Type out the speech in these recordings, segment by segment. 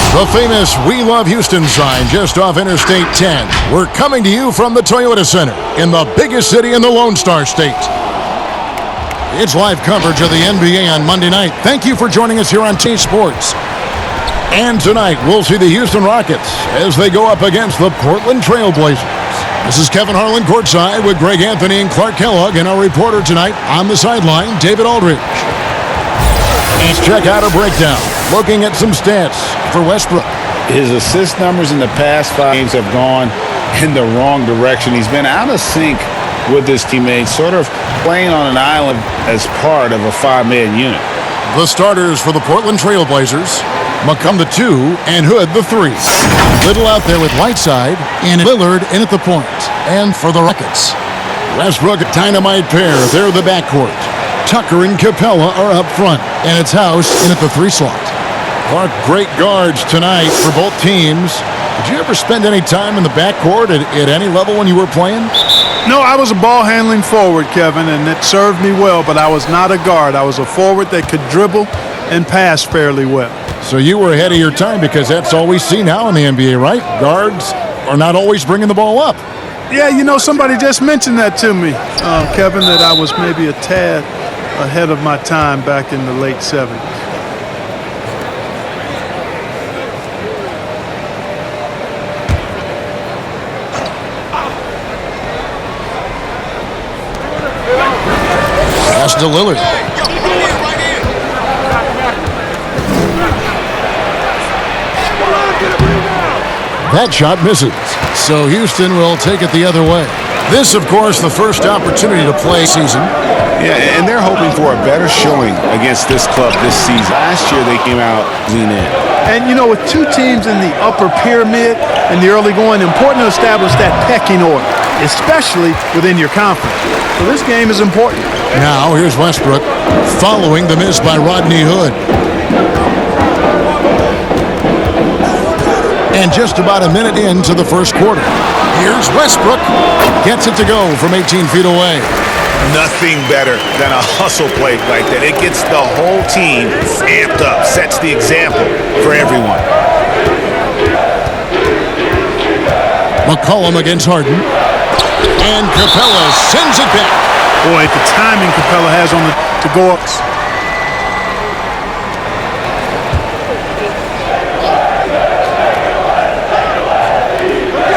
The famous We Love Houston sign just off Interstate 10. We're coming to you from the Toyota Center in the biggest city in the Lone Star State. It's live coverage of the NBA on Monday night. Thank you for joining us here on T Sports. And tonight, we'll see the Houston Rockets as they go up against the Portland Trail Blazers. This is Kevin Harlan courtside with Greg Anthony and Clark Kellogg, and our reporter tonight on the sideline, David Aldridge. Let's check out a breakdown, looking at some stats for Westbrook. His assist numbers in the past 5 games have gone in the wrong direction. He's been out of sync with his teammates, sort of playing on an island as part of a 5-man unit. The starters for the Portland Trail Blazers: McCollum the 2 and Hood the 3. Little out there with Whiteside and Lillard in at the point. And for the Rockets, Westbrook, a dynamite pair. They're the backcourt. Tucker and Capella are up front, and it's House in at the 3 slot. Clark, great guards tonight for both teams. Did you ever spend any time in the backcourt at any level when you were playing? No, I was a ball-handling forward, Kevin, and it served me well, but I was not a guard. I was a forward that could dribble and pass fairly well. So you were ahead of your time, because that's all we see now in the NBA, right? Guards are not always bringing the ball up. Yeah, you know, somebody just mentioned that to me, Kevin, that I was maybe a tad ahead of my time back in the late 70s. Pass to Lillard. That shot misses. So Houston will take it the other way. This, of course, the first opportunity to play season. Yeah, and they're hoping for a better showing against this club this season. Last year they came out lean in. And, you know, with 2 teams in the upper pyramid in the early going, important to establish that pecking order, especially within your conference. So this game is important. Now, here's Westbrook following the miss by Rodney Hood. And just about a minute into the first quarter. Here's Westbrook. Gets it to go from 18 feet away. Nothing better than a hustle play like that. It gets the whole team amped up, sets the example for everyone. McCollum against Harden. And Capella sends it back. Boy, the timing Capella has on to go up.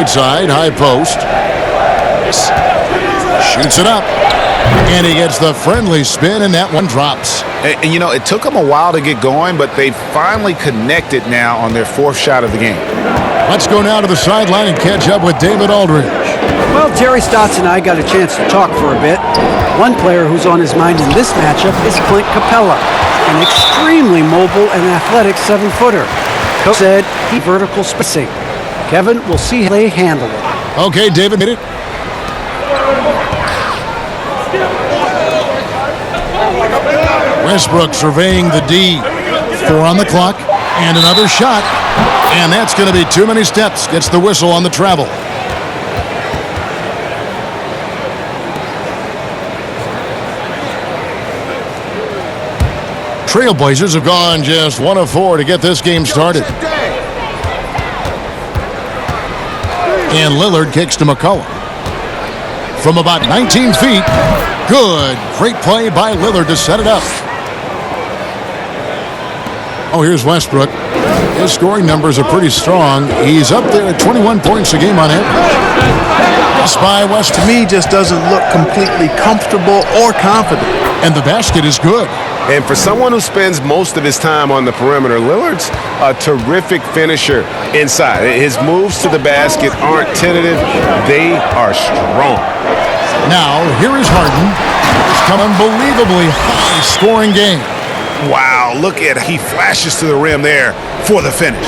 Side, high post. Shoots it up. And he gets the friendly spin, and that one drops. And you know, it took them a while to get going, but they finally connected now on their 4th shot of the game. Let's go now to the sideline and catch up with David Aldridge. Well, Terry Stotts and I got a chance to talk for a bit. One player who's on his mind in this matchup is Clint Capella, an extremely mobile and athletic 7-footer. Coach said he vertical spacing. Kevin, we'll see how they handle it. Okay, David hit it. Westbrook surveying the D. 4 on the clock, and another shot. And that's going to be too many steps. Gets the whistle on the travel. Trailblazers have gone just 1 of 4 to get this game started. And Lillard kicks to McCollum. From about 19 feet. Good. Great play by Lillard to set it up. Oh, here's Westbrook. His scoring numbers are pretty strong. He's up there at 21 points a game on average. This by West. To me, just doesn't look completely comfortable or confident. And the basket is good. And for someone who spends most of his time on the perimeter, Lillard's a terrific finisher inside. His moves to the basket aren't tentative. They are strong. Now, here is Harden. It's an unbelievably high-scoring game. Wow, look at he flashes to the rim there for the finish.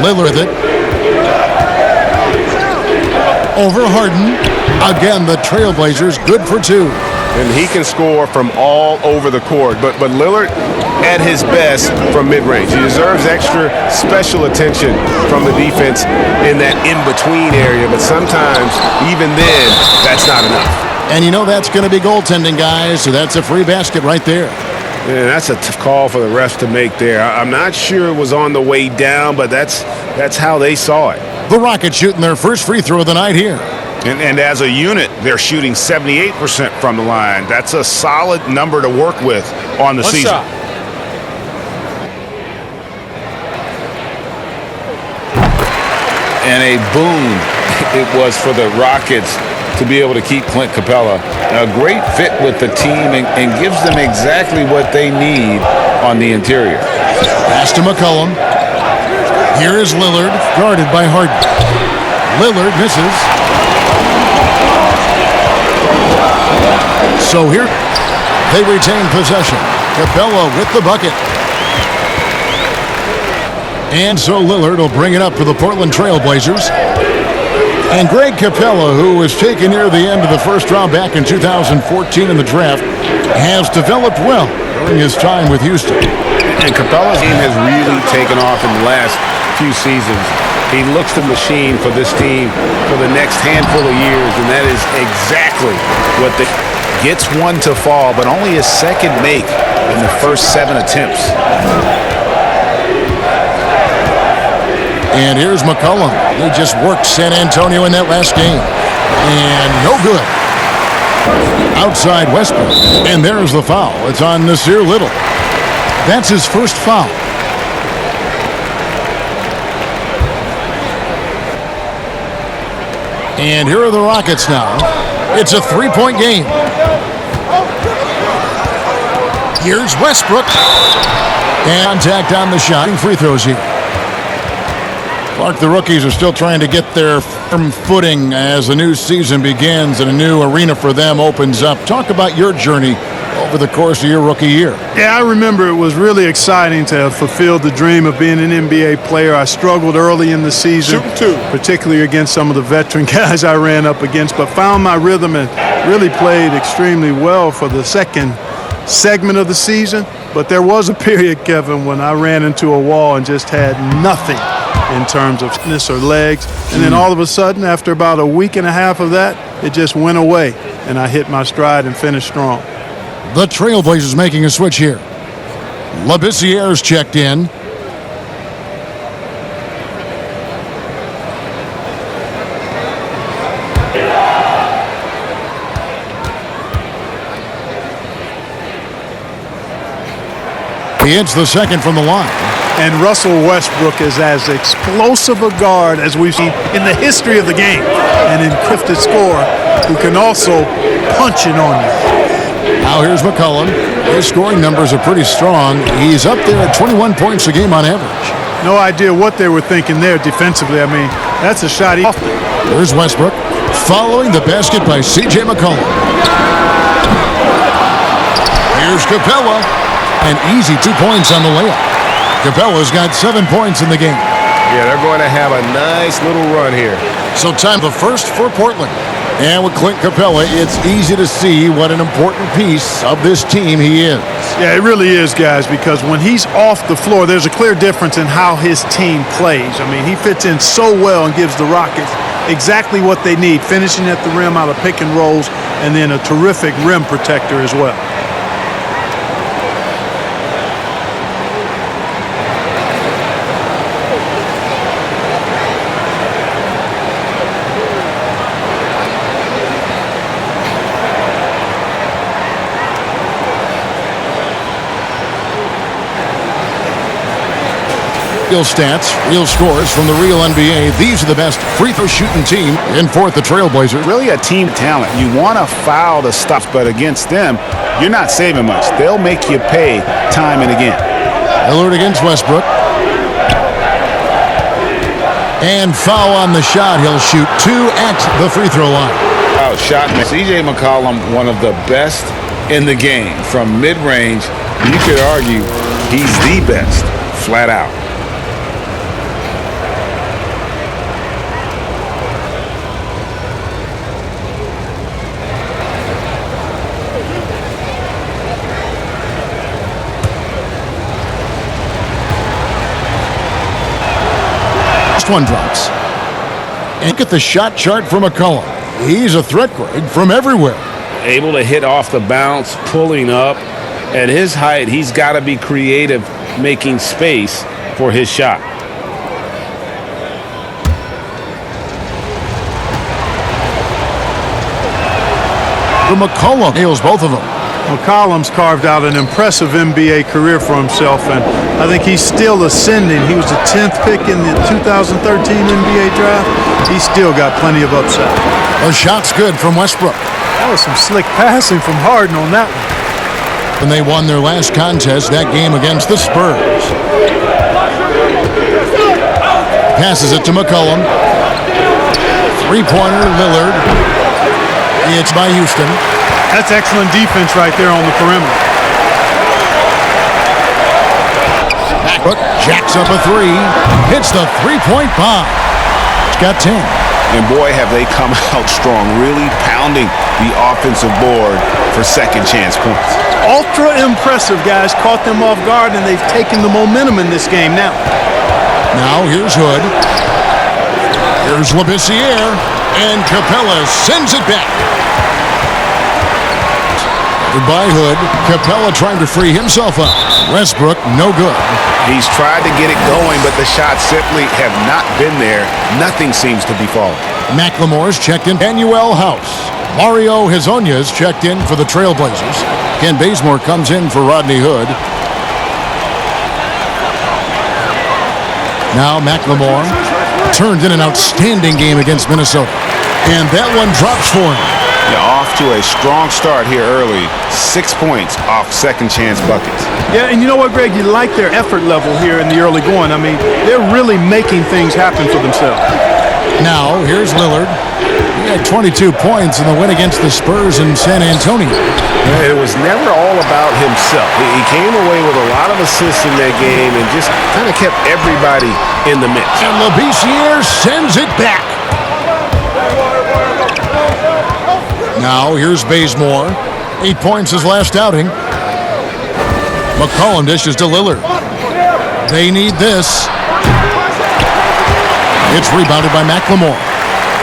Lillard with it. Over Harden. Again, the Trailblazers good for 2. And he can score from all over the court. But Lillard at his best from mid-range. He deserves extra special attention from the defense in that in-between area. But sometimes, even then, that's not enough. And you know that's going to be goaltending, guys, so that's a free basket right there. Man, that's a tough call for the refs to make there. I'm not sure it was on the way down, but that's how they saw it. The Rockets shooting their first free throw of the night here. And as a unit, they're shooting 78% from the line. That's a solid number to work with on the season. Shot. And a boon it was for the Rockets to be able to keep Clint Capella. A great fit with the team and gives them exactly what they need on the interior. Pass to McCollum. Here is Lillard, guarded by Harden. Lillard misses. So here, they retain possession. Capella with the bucket. And so Lillard will bring it up for the Portland Trailblazers. And Greg Capella, who was taken near the end of the first round back in 2014 in the draft, has developed well during his time with Houston. And Capella's game has really taken off in the last few seasons. He looks the machine for this team for the next handful of years, and that is exactly what they gets one to fall, but only his second make in the first 7 attempts. And here's McCollum. He just worked San Antonio in that last game. And no good. Outside Westbrook. And there's the foul. It's on Nasir Little. That's his first foul. And here are the Rockets now. It's a three-point game. Here's Westbrook. Contact on the shot. Free throws here. Clark, the rookies are still trying to get their firm footing as the new season begins and a new arena for them opens up. Talk about your journey over the course of your rookie year. Yeah, I remember it was really exciting to have fulfilled the dream of being an NBA player. I struggled early in the season, particularly against some of the veteran guys I ran up against, but found my rhythm and really played extremely well for the second segment of the season. But there was a period, Kevin, when I ran into a wall and just had nothing in terms of fitness or legs. And then all of a sudden, after about a week and a half of that, it just went away. And I hit my stride and finished strong. The Trailblazers making a switch here. Labissiere's checked in. He hits the second from the line. And Russell Westbrook is as explosive a guard as we've seen in the history of the game. An encrypted scorer who can also punch it on you. Now here's McCollum. His scoring numbers are pretty strong. He's up there at 21 points a game on average. No idea what they were thinking there defensively. I mean, that's a shot. Here's Westbrook following the basket by C.J. McCollum. Here's Capella. An easy 2 points on the layup. Capella's got 7 points in the game. Yeah, they're going to have a nice little run here. So time the first for Portland. And with Clint Capella, it's easy to see what an important piece of this team he is. Yeah, it really is, guys, because when he's off the floor, there's a clear difference in how his team plays. I mean, he fits in so well and gives the Rockets exactly what they need, finishing at the rim out of pick and rolls, and then a terrific rim protector as well. Real stats, real scores from the real NBA. These are the best free throw shooting team. In fourth, the Trailblazers. Really a team talent. You want to foul the stuff, but against them, you're not saving much. They'll make you pay time and again. Lillard against Westbrook. And foul on the shot. He'll shoot 2 at the free throw line. Oh, shot. C.J. McCollum, one of the best in the game. From mid-range, you could argue he's the best, flat out. One drops. And look at the shot chart from McCollum. He's a threat, Greg, from everywhere. Able to hit off the bounce, pulling up, At his height, he's got to be creative, making space for his shot. McCollum nails both of them. McCollum's carved out an impressive NBA career for himself, and I think he's still ascending. He was the 10th pick in the 2013 NBA draft. He's still got plenty of upside. The shot's good from Westbrook. That was some slick passing from Harden on that one. When they won their last contest, that game against the Spurs. Passes it to McCollum. Three-pointer, Lillard. It's by Houston. That's excellent defense right there on the perimeter. But jacks up a three. Hits the three-point bomb. It's got 10. And boy, have they come out strong, really pounding the offensive board for second chance points. Ultra impressive, guys. Caught them off guard, and they've taken the momentum in this game now. Now here's Hood. Here's Labissiere. And Capella sends it back. By Hood. Capella trying to free himself up. Westbrook, no good. He's tried to get it going, but the shots simply have not been there. Nothing seems to be falling. McLemore's checked in. Manuel House. Mario Hezonya's checked in for the Trailblazers. Ken Bazemore comes in for Rodney Hood. Now McLemore turned in an outstanding game against Minnesota. And that one drops for him. Yeah, off to a strong start here early. 6 points off second chance buckets. Yeah, and you know what, Greg? You like their effort level here in the early going. I mean, they're really making things happen for themselves. Now, here's Lillard. He had 22 points in the win against the Spurs in San Antonio. It was never all about himself. He came away with a lot of assists in that game and just kind of kept everybody in the mix. And Labissiere sends it back. Now, here's Bazemore. 8 points his last outing. McCollum dishes to Lillard. They need this. It's rebounded by McLemore.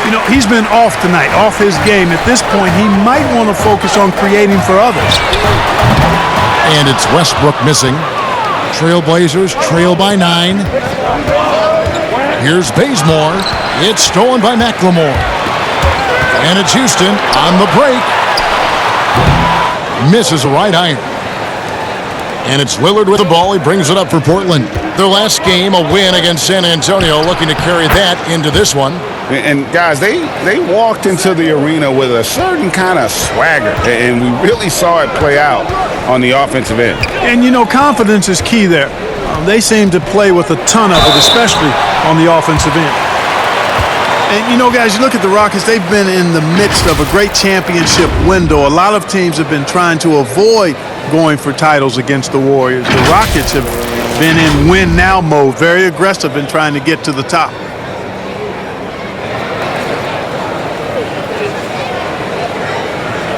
You know, he's been off tonight, off his game. At this point, he might want to focus on creating for others. And it's Westbrook missing. Trailblazers trail by 9. Here's Bazemore. It's stolen by McLemore. And it's Houston on the break. Misses a right iron. And it's Lillard with the ball. He brings it up for Portland. Their last game, a win against San Antonio, looking to carry that into this one. And guys, they walked into the arena with a certain kind of swagger, and we really saw it play out on the offensive end. And, you know, confidence is key there. They seem to play with a ton of it, especially on the offensive end. And, you know, guys, you look at the Rockets, they've been in the midst of a great championship window. A lot of teams have been trying to avoid going for titles against the Warriors. The Rockets have been in win-now mode, very aggressive in trying to get to the top.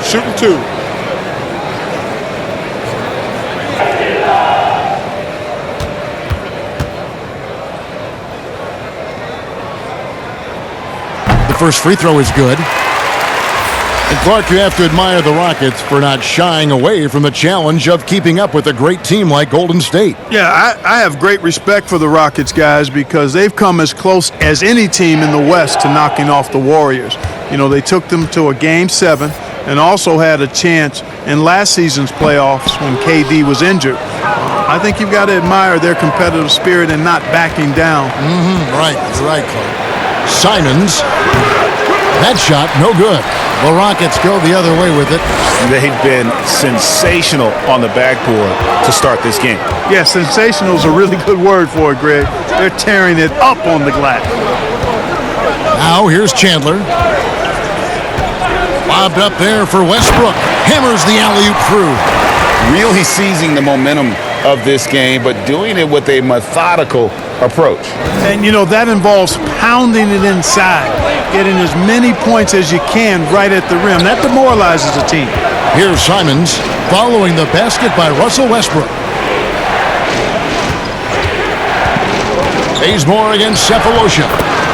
Shooting two. First free throw is good. And Clark, you have to admire the Rockets for not shying away from the challenge of keeping up with a great team like Golden State. Yeah, I have great respect for the Rockets, guys, because they've come as close as any team in the West to knocking off the Warriors. You know, they took them to a Game 7 and also had a chance in last season's playoffs when KD was injured. I think you've got to admire their competitive spirit and not backing down. Right, Clark. Simons. That shot, no good. The Rockets go the other way with it. They've been sensational on the backboard to start this game. Yeah, sensational is a really good word for it, Greg. They're tearing it up on the glass. Now here's Chandler. Lobbed up there for Westbrook. Hammers the alley-oop through. Really seizing the momentum of this game, but doing it with a methodical approach. And, you know, that involves pounding it inside, getting as many points as you can right at the rim. That demoralizes a team. Here's Simons following the basket by Russell Westbrook. Bazemore against Cephalosha.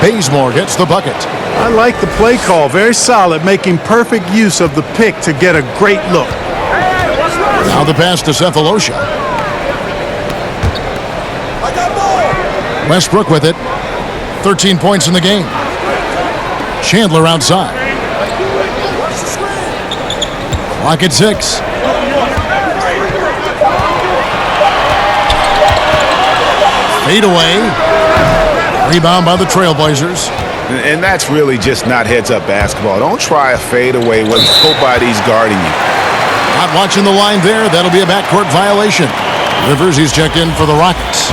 Bazemore gets the bucket. I like the play call. Very solid, making perfect use of the pick to get a great look. Now the pass to Cephalosha. Westbrook with it. 13 points in the game. Chandler outside. Clock at 6. Fade away. Rebound by the Trailblazers. And that's really just not heads-up basketball. Don't try a fadeaway when nobody's guarding you. Not watching the line there. That'll be a backcourt violation. Rivers, he's checked in for the Rockets.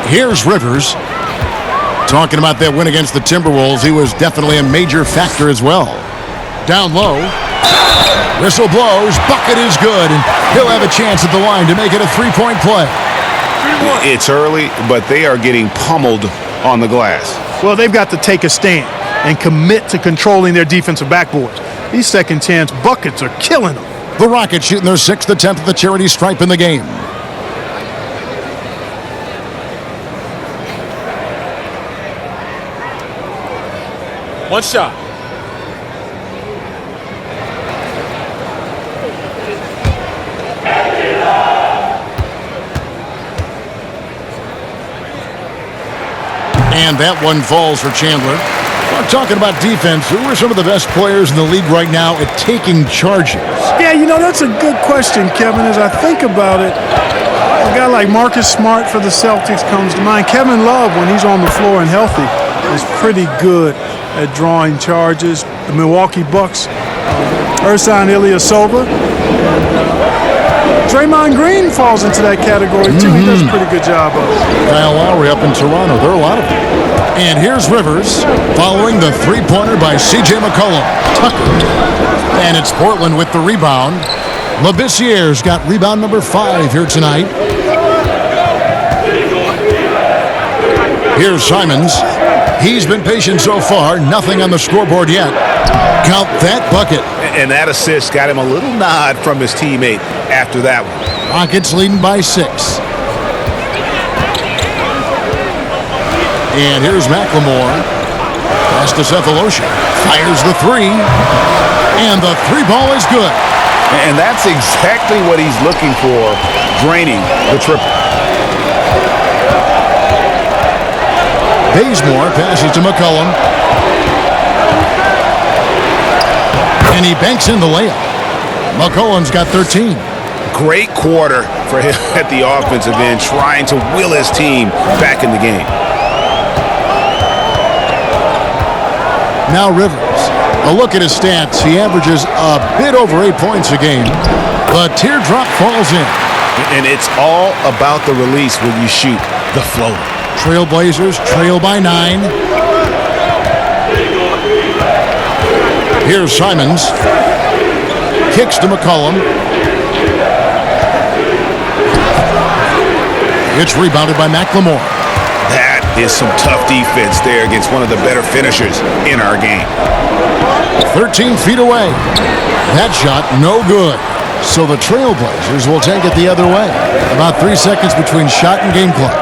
Here's Rivers. Talking about that win against the Timberwolves, he was definitely a major factor as well. Down low. Whistle blows. Bucket is good, and he'll have a chance at the line to make it a three-point play. It's early, but they are getting pummeled on the glass. Well, they've got to take a stand and commit to controlling their defensive backboards. These second-chance buckets are killing them. The Rockets shooting their 6th attempt at the charity stripe in the game. One shot. And that one falls for Chandler. Well, talking about defense, who are some of the best players in the league right now at taking charges? Yeah, that's a good question, Kevin. As I think about it, a guy like Marcus Smart for the Celtics comes to mind. Kevin Love, when he's on the floor and healthy, is pretty good at drawing charges. The Milwaukee Bucks, Ersan Ilyasova. Draymond Green falls into that category, too. He does a pretty good job of it. Kyle Lowry up in Toronto. There are a lot of them. And here's Rivers following the three-pointer by C.J. McCollum. Tucker. And it's Portland with the rebound. Labissiere's got rebound number 5 here tonight. Here's Simons. He's been patient so far. Nothing on the scoreboard yet. Count that bucket. And that assist got him a little nod from his teammate after that one. Rockets leading by 6. And here's McLemore. Pass to Cephalosha. Fires the 3. And the 3 ball is good. And that's exactly what he's looking for, draining the triple. Bazemore passes to McCollum. And he banks in the layup. McCollum's got 13. Great quarter for him at the offensive end, trying to will his team back in the game. Now Rivers. A look at his stats. He averages a bit over 8 points a game. The teardrop falls in. And it's all about the release when you shoot the floater. Trailblazers trail by 9. Here's Simons. Kicks to McCollum. It's rebounded by McLemore. That is some tough defense there against one of the better finishers in our game. 13 feet away. That shot, no good. So the Trailblazers will take it the other way. About 3 seconds between shot and game clock.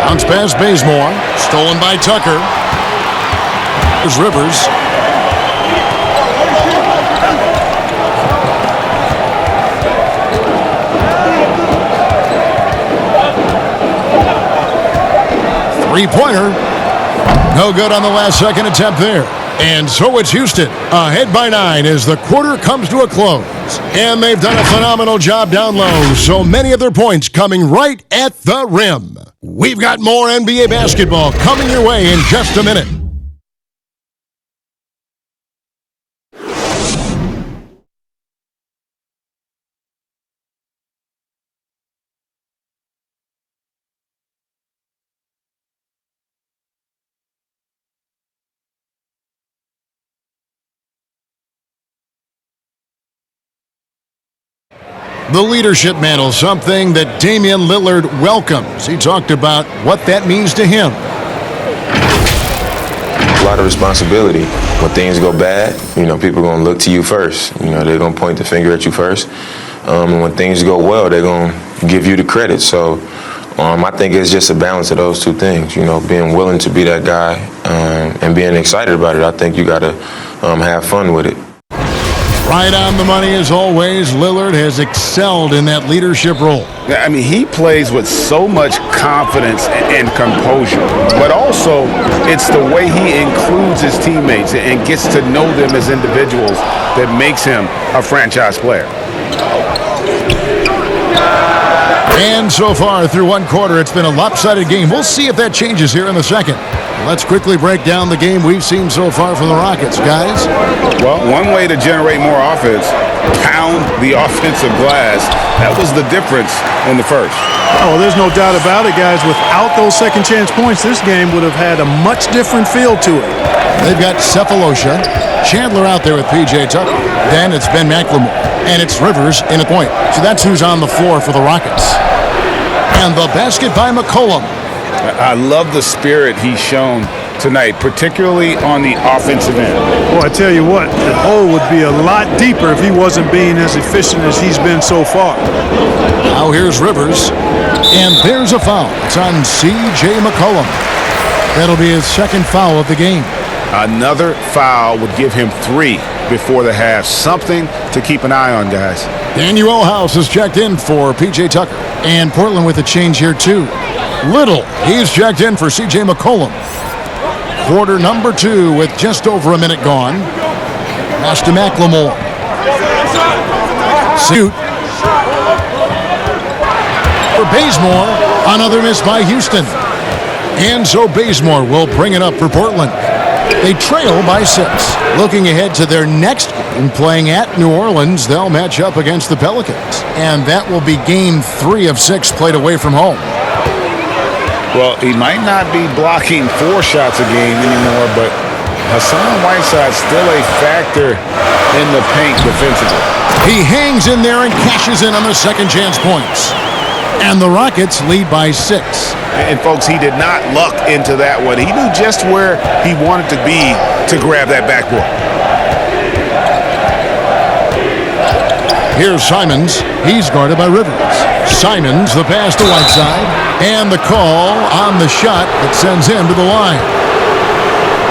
Bounce pass Bazemore. Stolen by Tucker. Here's Rivers. Three-pointer. No good on the last second attempt there. And so it's Houston, ahead by 9 as the quarter comes to a close. And they've done a phenomenal job down low, so many of their points coming right at the rim. We've got more NBA basketball coming your way in just a minute. The leadership mantle, something that Damian Lillard welcomes. He talked about what that means to him. A lot of responsibility. When things go bad, people are going to look to you first. They're going to point the finger at you first. And when things go well, they're going to give you the credit. So I think it's just a balance of those two things, being willing to be that guy and being excited about it. I think you got to have fun with it. Right on the money as always. Lillard has excelled in that leadership role. I mean, he plays with so much confidence and composure, but also it's the way he includes his teammates and gets to know them as individuals that makes him a franchise player. And so far through one quarter, it's been a lopsided game. We'll see if that changes here in the second. Let's quickly break down the game we've seen so far from the Rockets, guys. Well, one way to generate more offense, pound the offensive glass. That was the difference in the first. Oh, there's no doubt about it, guys. Without those second chance points, this game would have had a much different feel to it. They've got Cephalosha, Chandler out there with P.J. Tucker. Then it's Ben McLemore, and it's Rivers in a point. So that's who's on the floor for the Rockets. And the basket by McCollum. I love the spirit he's shown tonight, particularly on the offensive end. Boy, I tell you what, the hole would be a lot deeper if he wasn't being as efficient as he's been so far. Now here's Rivers, and there's a foul. It's on C.J. McCollum. That'll be his second foul of the game. Another foul would give him 3 before the half. Something to keep an eye on, guys. Daniel House has checked in for P.J. Tucker. And Portland with a change here, too. Little, he's checked in for C.J. McCollum. Quarter number 2 with just over a minute gone. Pass to McLemore. Shoot. For Bazemore, another miss by Houston. And so Bazemore will bring it up for Portland. They trail by 6. Looking ahead to their next game, playing at New Orleans, they'll match up against the Pelicans. And that will be game 3 of 6 played away from home. Well, he might not be blocking 4 shots a game anymore, but Hassan Whiteside's still a factor in the paint defensively. He hangs in there and cashes in on the second chance points. And the Rockets lead by 6. And folks, he did not luck into that one. He knew just where he wanted to be to grab that backboard. Here's Simons. He's guarded by Rivers. Simons, the pass to Whiteside. And the call on the shot that sends him to the line.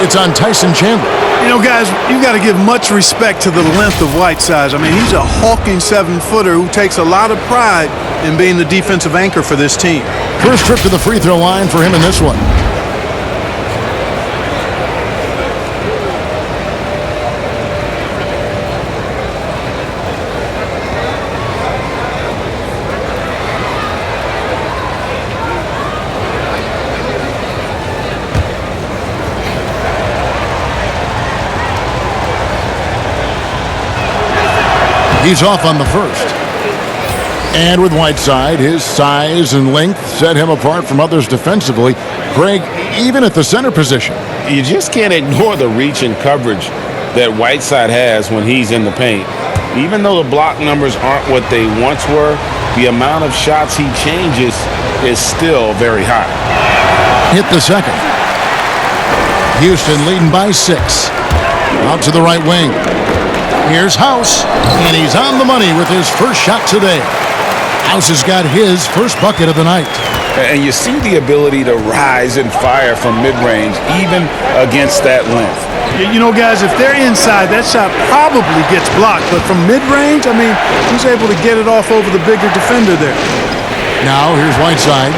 It's on Tyson Chandler. You know, guys, you got to give much respect to the length of Whiteside. I mean, he's a hulking 7-footer who takes a lot of pride in being the defensive anchor for this team. First trip to the free throw line for him in this one. He's off on the first. And with Whiteside, his size and length set him apart from others defensively. Greg, even at the center position. You just can't ignore the reach and coverage that Whiteside has when he's in the paint. Even though the block numbers aren't what they once were, the amount of shots he changes is still very high. Hit the second. Houston leading by 6. Out to the right wing. Here's House, and he's on the money with his first shot today. House has got his first bucket of the night. And you see the ability to rise and fire from mid-range, even against that length. You know, guys, if they're inside, that shot probably gets blocked. But from mid-range, I mean, he's able to get it off over the bigger defender there. Now, here's Whiteside.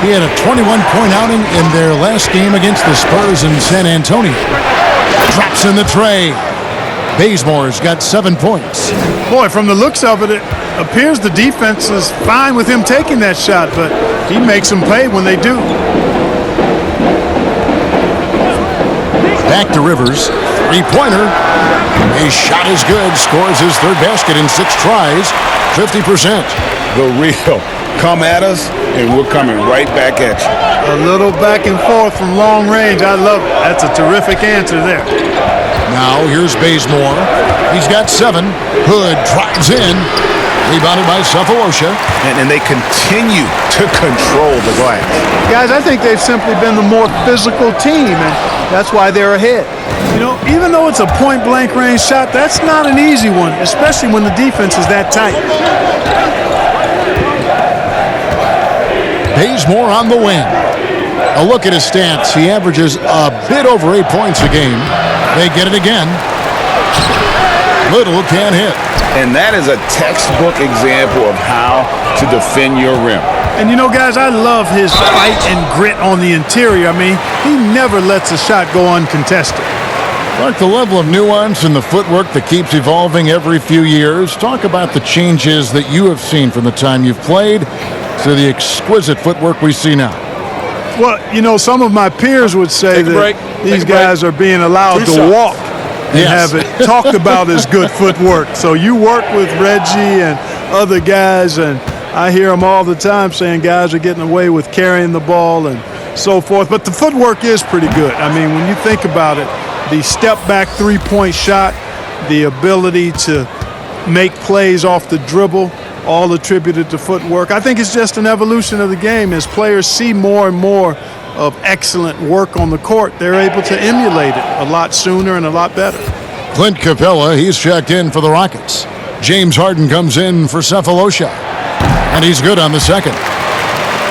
He had a 21-point outing in their last game against the Spurs in San Antonio. Drops in the tray. Bazemore's got 7 points. Boy, from the looks of it, it appears the defense is fine with him taking that shot, but he makes them pay when they do. Back to Rivers. Three-pointer. His shot is good. Scores his third basket in 6 tries. 50%. The real come at us, and we're coming right back at you. A little back and forth from long range. I love it. That's a terrific answer there. Now here's Bazemore. He's got 7. Hood drives in. Rebounded by Cephalosha. And they continue to control the glass. Guys, I think they've simply been the more physical team, and that's why they're ahead. You know, even though it's a point-blank range shot, that's not an easy one, especially when the defense is that tight. Bazemore on the wing. A look at his stats. He averages a bit over 8 points a game. They get it again. Little can't hit. And that is a textbook example of how to defend your rim. And you know, guys, I love his fight and grit on the interior. I mean, he never lets a shot go uncontested. Like the level of nuance in the footwork that keeps evolving every few years. Talk about the changes that you have seen from the time you've played to the exquisite footwork we see now. Well, you know, some of my peers would say that these guys are being allowed to walk and have it talked about as good footwork. So you work with Reggie and other guys, and I hear them all the time saying guys are getting away with carrying the ball and so forth. But the footwork is pretty good. I mean, when you think about it, the step-back three-point shot, the ability to make plays off the dribble, all attributed to footwork. I think it's just an evolution of the game. As players see more and more of excellent work on the court, they're able to emulate it a lot sooner and a lot better. Clint Capella, he's checked in for the Rockets. James Harden comes in for Cephalosha, and he's good on the second.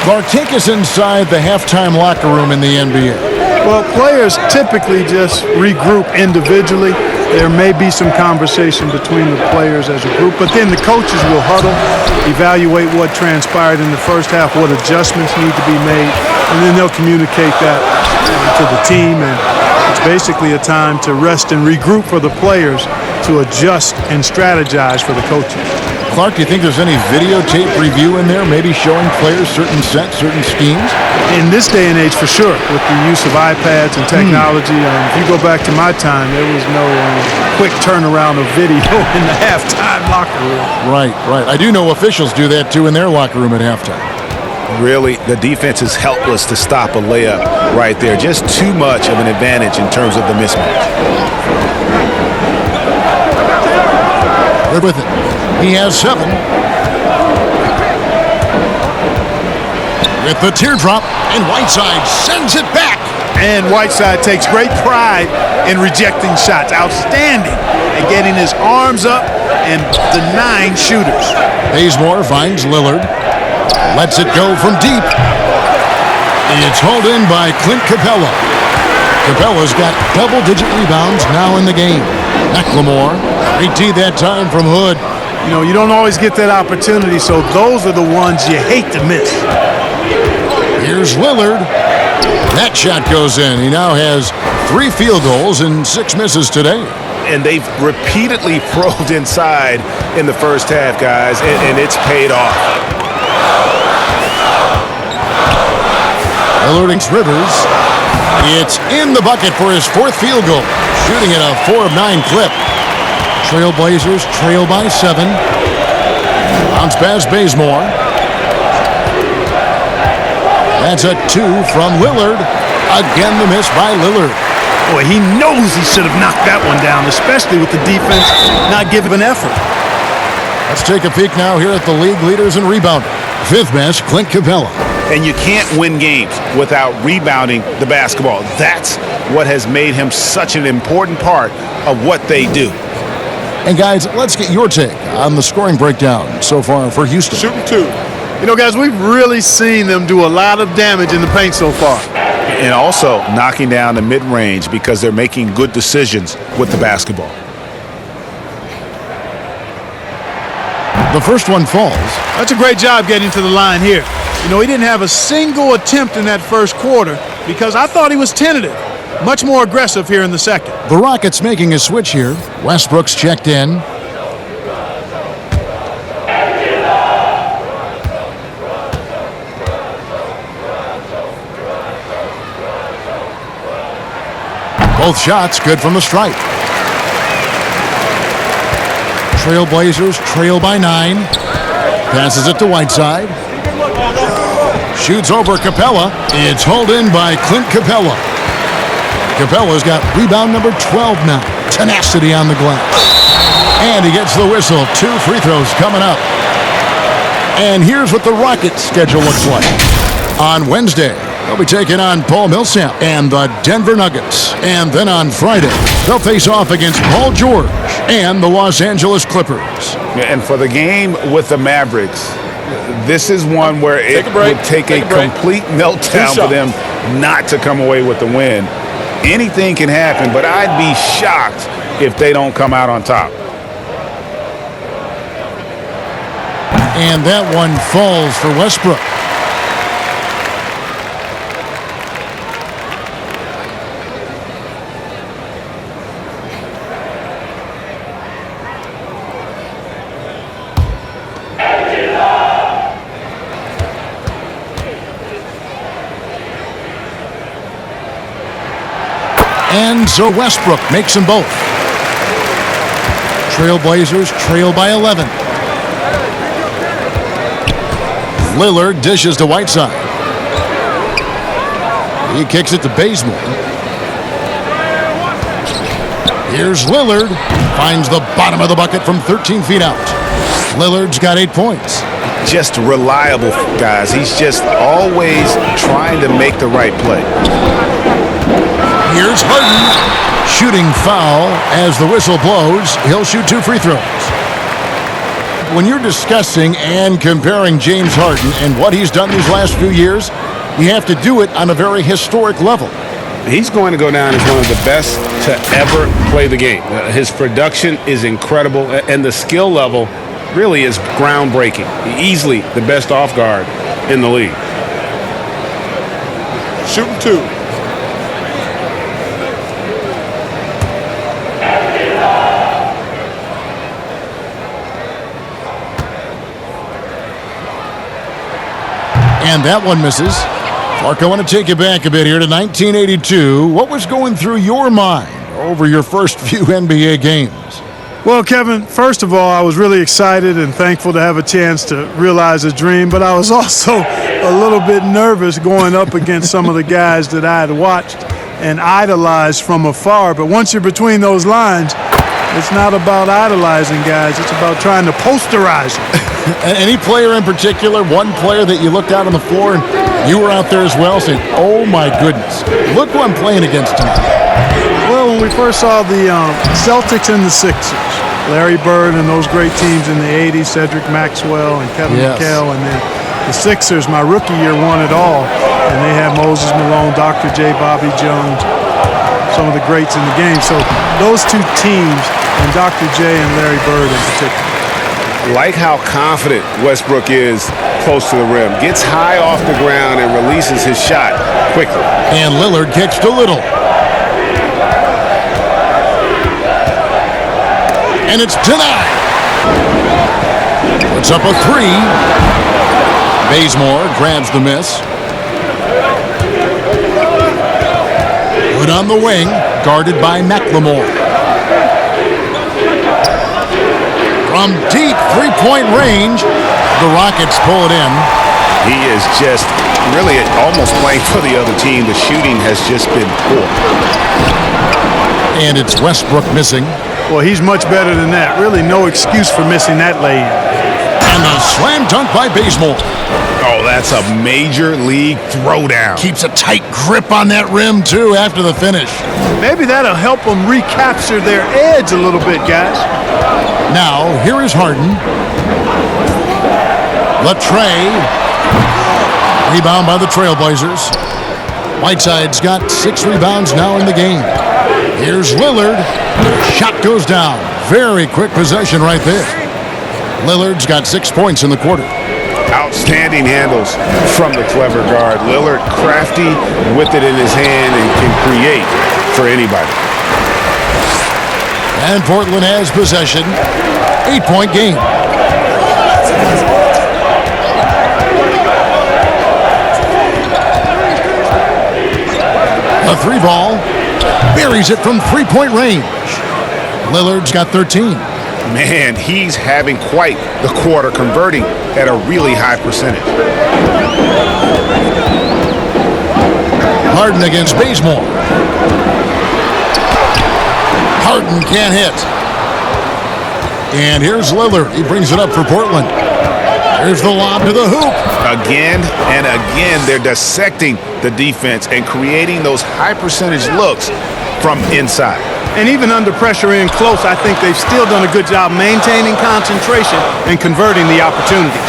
Clark, take us inside the halftime locker room in the NBA. Well, players typically just regroup individually. There may be some conversation between the players as a group, but then the coaches will huddle, evaluate what transpired in the first half, what adjustments need to be made, and then they'll communicate that to the team. And it's basically a time to rest and regroup for the players to adjust and strategize for the coaches. Clark, do you think there's any videotape review in there, maybe showing players certain sets, certain schemes? In this day and age, for sure, with the use of iPads and technology. If you go back to my time, there was no quick turnaround of video in the halftime locker room. Right. I do know officials do that, too, in their locker room at halftime. Really, the defense is helpless to stop a layup right there. Just too much of an advantage in terms of the mismatch. They're with it. He has 7. With the teardrop, and Whiteside sends it back. And Whiteside takes great pride in rejecting shots. Outstanding at getting his arms up and denying shooters. Bazemore finds Lillard. Lets it go from deep. It's hauled in by Clint Capella. Capella's got double-digit rebounds now in the game. McLemore retee that time from Hood. You know, you don't always get that opportunity, so those are the ones you hate to miss. Here's Lillard. That shot goes in. He now has 3 field goals and 6 misses today. And they've repeatedly probed inside in the first half, guys, and it's paid off. Lillard against Rivers. It's in the bucket for his 4th field goal. Shooting at a 4 of 9 clip. Trailblazers trail by 7. Bounce pass Bazemore. That's a 2 from Lillard. Again the miss by Lillard. Boy, he knows he should have knocked that one down, especially with the defense not giving an effort. Let's take a peek now here at the league leaders in rebounding. 5th best, Clint Capella. And you can't win games without rebounding the basketball. That's what has made him such an important part of what they do. And guys, let's get your take on the scoring breakdown so far for Houston. Shooting 2. You know, guys, we've really seen them do a lot of damage in the paint so far. And also knocking down the mid-range because they're making good decisions with the basketball. The first one falls. That's a great job getting to the line here. You know, he didn't have a single attempt in that first quarter because I thought he was tentative. Much more aggressive here in the second. The Rockets making a switch here. Westbrook's checked in. Both shots good from the stripe. Trailblazers trail by 9. Passes it to Whiteside. Shoots over Capella. It's hauled in by Clint Capella. Capella's got rebound number 12 now. Tenacity on the glass. And he gets the whistle. 2 free throws coming up. And here's what the Rockets schedule looks like. On Wednesday, they'll be taking on Paul Millsap and the Denver Nuggets. And then on Friday, they'll face off against Paul George and the Los Angeles Clippers. And for the game with the Mavericks, This is one where it would take a complete meltdown for them not to come away with the win. Anything can happen, but I'd be shocked if they don't come out on top. And that one falls for Westbrook. And so Westbrook makes them both. Trailblazers trail by 11. Lillard dishes to Whiteside. He kicks it to Bazemore. Here's Lillard. Finds the bottom of the bucket from 13 feet out. Lillard's got 8 points. Just reliable, guys. He's just always trying to make the right play. Here's Harden. Shooting foul as the whistle blows. He'll shoot 2 free throws. When you're discussing and comparing James Harden and what he's done these last few years, you have to do it on a very historic level. He's going to go down as one of the best to ever play the game. His production is incredible, and the skill level really is groundbreaking. Easily the best off guard in the league. Shooting 2. And that one misses. Clark, I want to take you back a bit here to 1982. What was going through your mind over your first few NBA games? Well, Kevin, first of all, I was really excited and thankful to have a chance to realize a dream, but I was also a little bit nervous going up against some of the guys that I had watched and idolized from afar. But once you're between those lines, it's not about idolizing guys. It's about trying to posterize them. Any player in particular, one player that you looked out on the floor and you were out there as well saying, oh my goodness, look who I'm playing against tonight? Well, when we first saw the Celtics and the Sixers, Larry Bird and those great teams in the 80s, Cedric Maxwell and Kevin McHale, and then the Sixers, my rookie year, won it all. And they had Moses Malone, Dr. J, Bobby Jones, some of the greats in the game. So those two teams, and Dr. J and Larry Bird in particular. Like how confident Westbrook is close to the rim. Gets high off the ground and releases his shot quickly. And Lillard kicks to Little. And it's denied. Puts up a 3. Bazemore grabs the miss. Good on the wing, guarded by McLemore. From deep three-point range, the Rockets pull it in. He is just really almost playing for the other team. The shooting has just been poor. And it's Westbrook missing. Well, he's much better than that. Really no excuse for missing that lay-in. And a slam dunk by Bazemore. Oh, that's a major league throwdown. Keeps a tight grip on that rim, too, after the finish. Maybe that'll help them recapture their edge a little bit, guys. Now, here is Harden. Latrey. Rebound by the Trailblazers. Whiteside's got 6 rebounds now in the game. Here's Lillard. Shot goes down. Very quick possession right there. Lillard's got 6 points in the quarter. Outstanding handles from the clever guard. Lillard crafty with it in his hand and can create for anybody. And Portland has possession. 8-point game. A 3-ball. Buries it from 3-point range. Lillard's got 13. Man, he's having quite the quarter, converting at a really high percentage. Harden against Bazemore. Harden can't hit. And here's Lillard. He brings it up for Portland. Here's the lob to the hoop. Again and again, they're dissecting the defense and creating those high percentage looks from inside. And even under pressure in close, I think they've still done a good job maintaining concentration and converting the opportunities.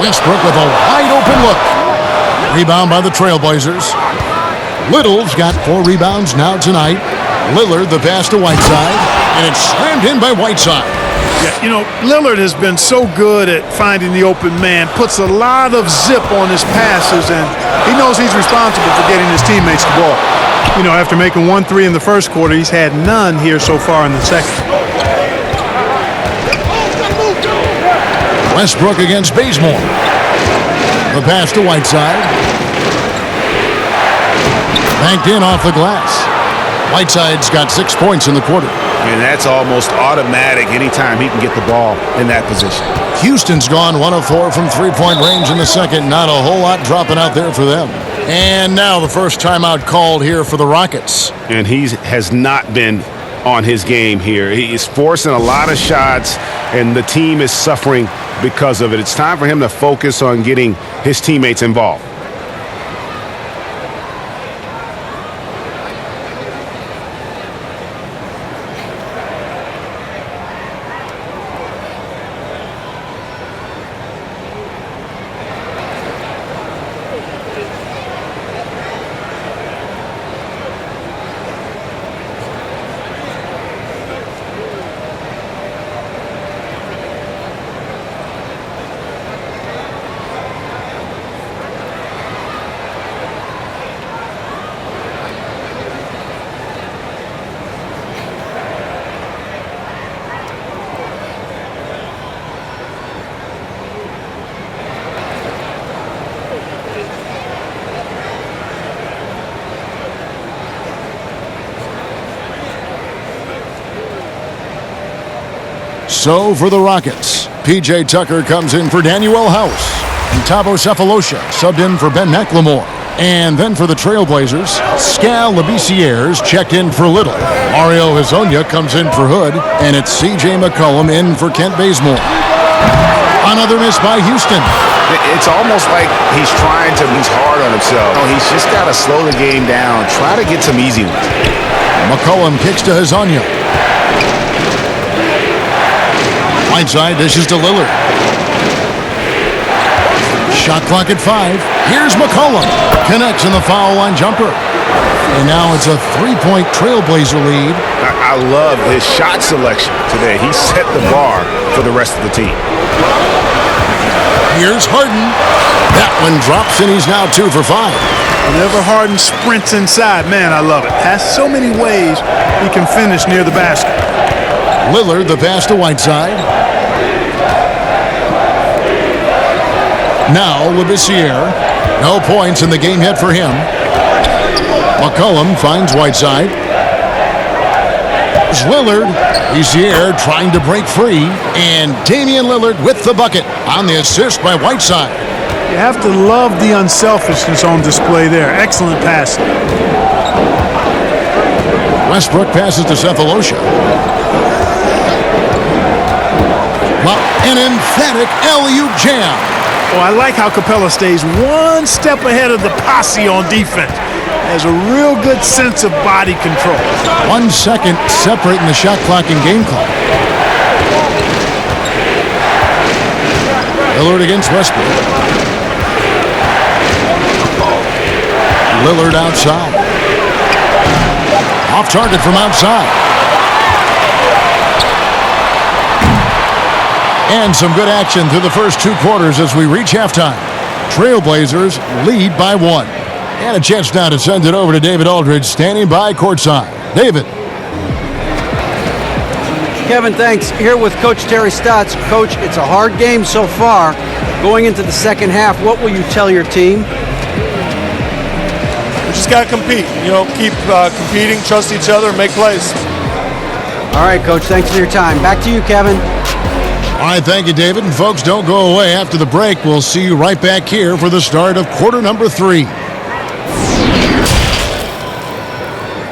Westbrook with a wide-open look. Rebound by the Trailblazers. Little's got 4 rebounds now tonight. Lillard the pass to Whiteside, and it's slammed in by Whiteside. Yeah, you know, Lillard has been so good at finding the open man, puts a lot of zip on his passes, and he knows he's responsible for getting his teammates the ball. You know, after making 1 3 in the first quarter, he's had none here so far in the second. Westbrook against Bazemore. The pass to Whiteside. Banked in off the glass. Whiteside's got 6 points in the quarter. And that's almost automatic anytime he can get the ball in that position. Houston's gone 1 of 4 from three-point range in the second. Not a whole lot dropping out there for them. And now the first timeout called here for the Rockets. And he has not been on his game here. He is forcing a lot of shots, and the team is suffering because of it. It's time for him to focus on getting his teammates involved. So for the Rockets, P.J. Tucker comes in for Danuel House. And Thabo Cephalosha subbed in for Ben McLemore. And then for the Trailblazers, Skal Labissière's checked in for Little. Mario Hezonja comes in for Hood. And it's C.J. McCollum in for Kent Bazemore. Another miss by Houston. It's almost like he's trying to be hard on himself. No, he's just got to slow the game down. Try to get some easy ones. McCollum kicks to Hezonja. Whiteside dishes to Lillard. Shot clock at 5. Here's McCollum. Connects in the foul line jumper. And now it's a 3-point Trailblazer lead. I love his shot selection today. He set the bar for the rest of the team. Here's Harden. That one drops, and he's now 2 for 5. Whenever Harden sprints inside, man, I love it. Has so many ways he can finish near the basket. Lillard the pass to Whiteside. Now Labissière. No points in the game yet for him. McCollum finds Whiteside. It's Lillard. Labissière trying to break free. And Damian Lillard with the bucket on the assist by Whiteside. You have to love the unselfishness on display there. Excellent pass. Westbrook passes to Cephalosha. An emphatic alley-oop jam. Oh, I like how Capella stays one step ahead of the posse on defense. Has a real good sense of body control. 1 second separating the shot clock and game clock. Lillard against Westbrook. Lillard outside. Off target from outside. And some good action through the first 2 quarters as we reach halftime. Trailblazers lead by 1. And a chance now to send it over to David Aldridge, standing by courtside. David. Kevin, thanks. Here with Coach Terry Stotts. Coach, it's a hard game so far. Going into the second half, what will you tell your team? We just got to compete. You know, keep competing, trust each other, and make plays. All right, Coach, thanks for your time. Back to you, Kevin. All right, thank you, David. And folks, don't go away. After the break, we'll see you right back here for the start of quarter number 3.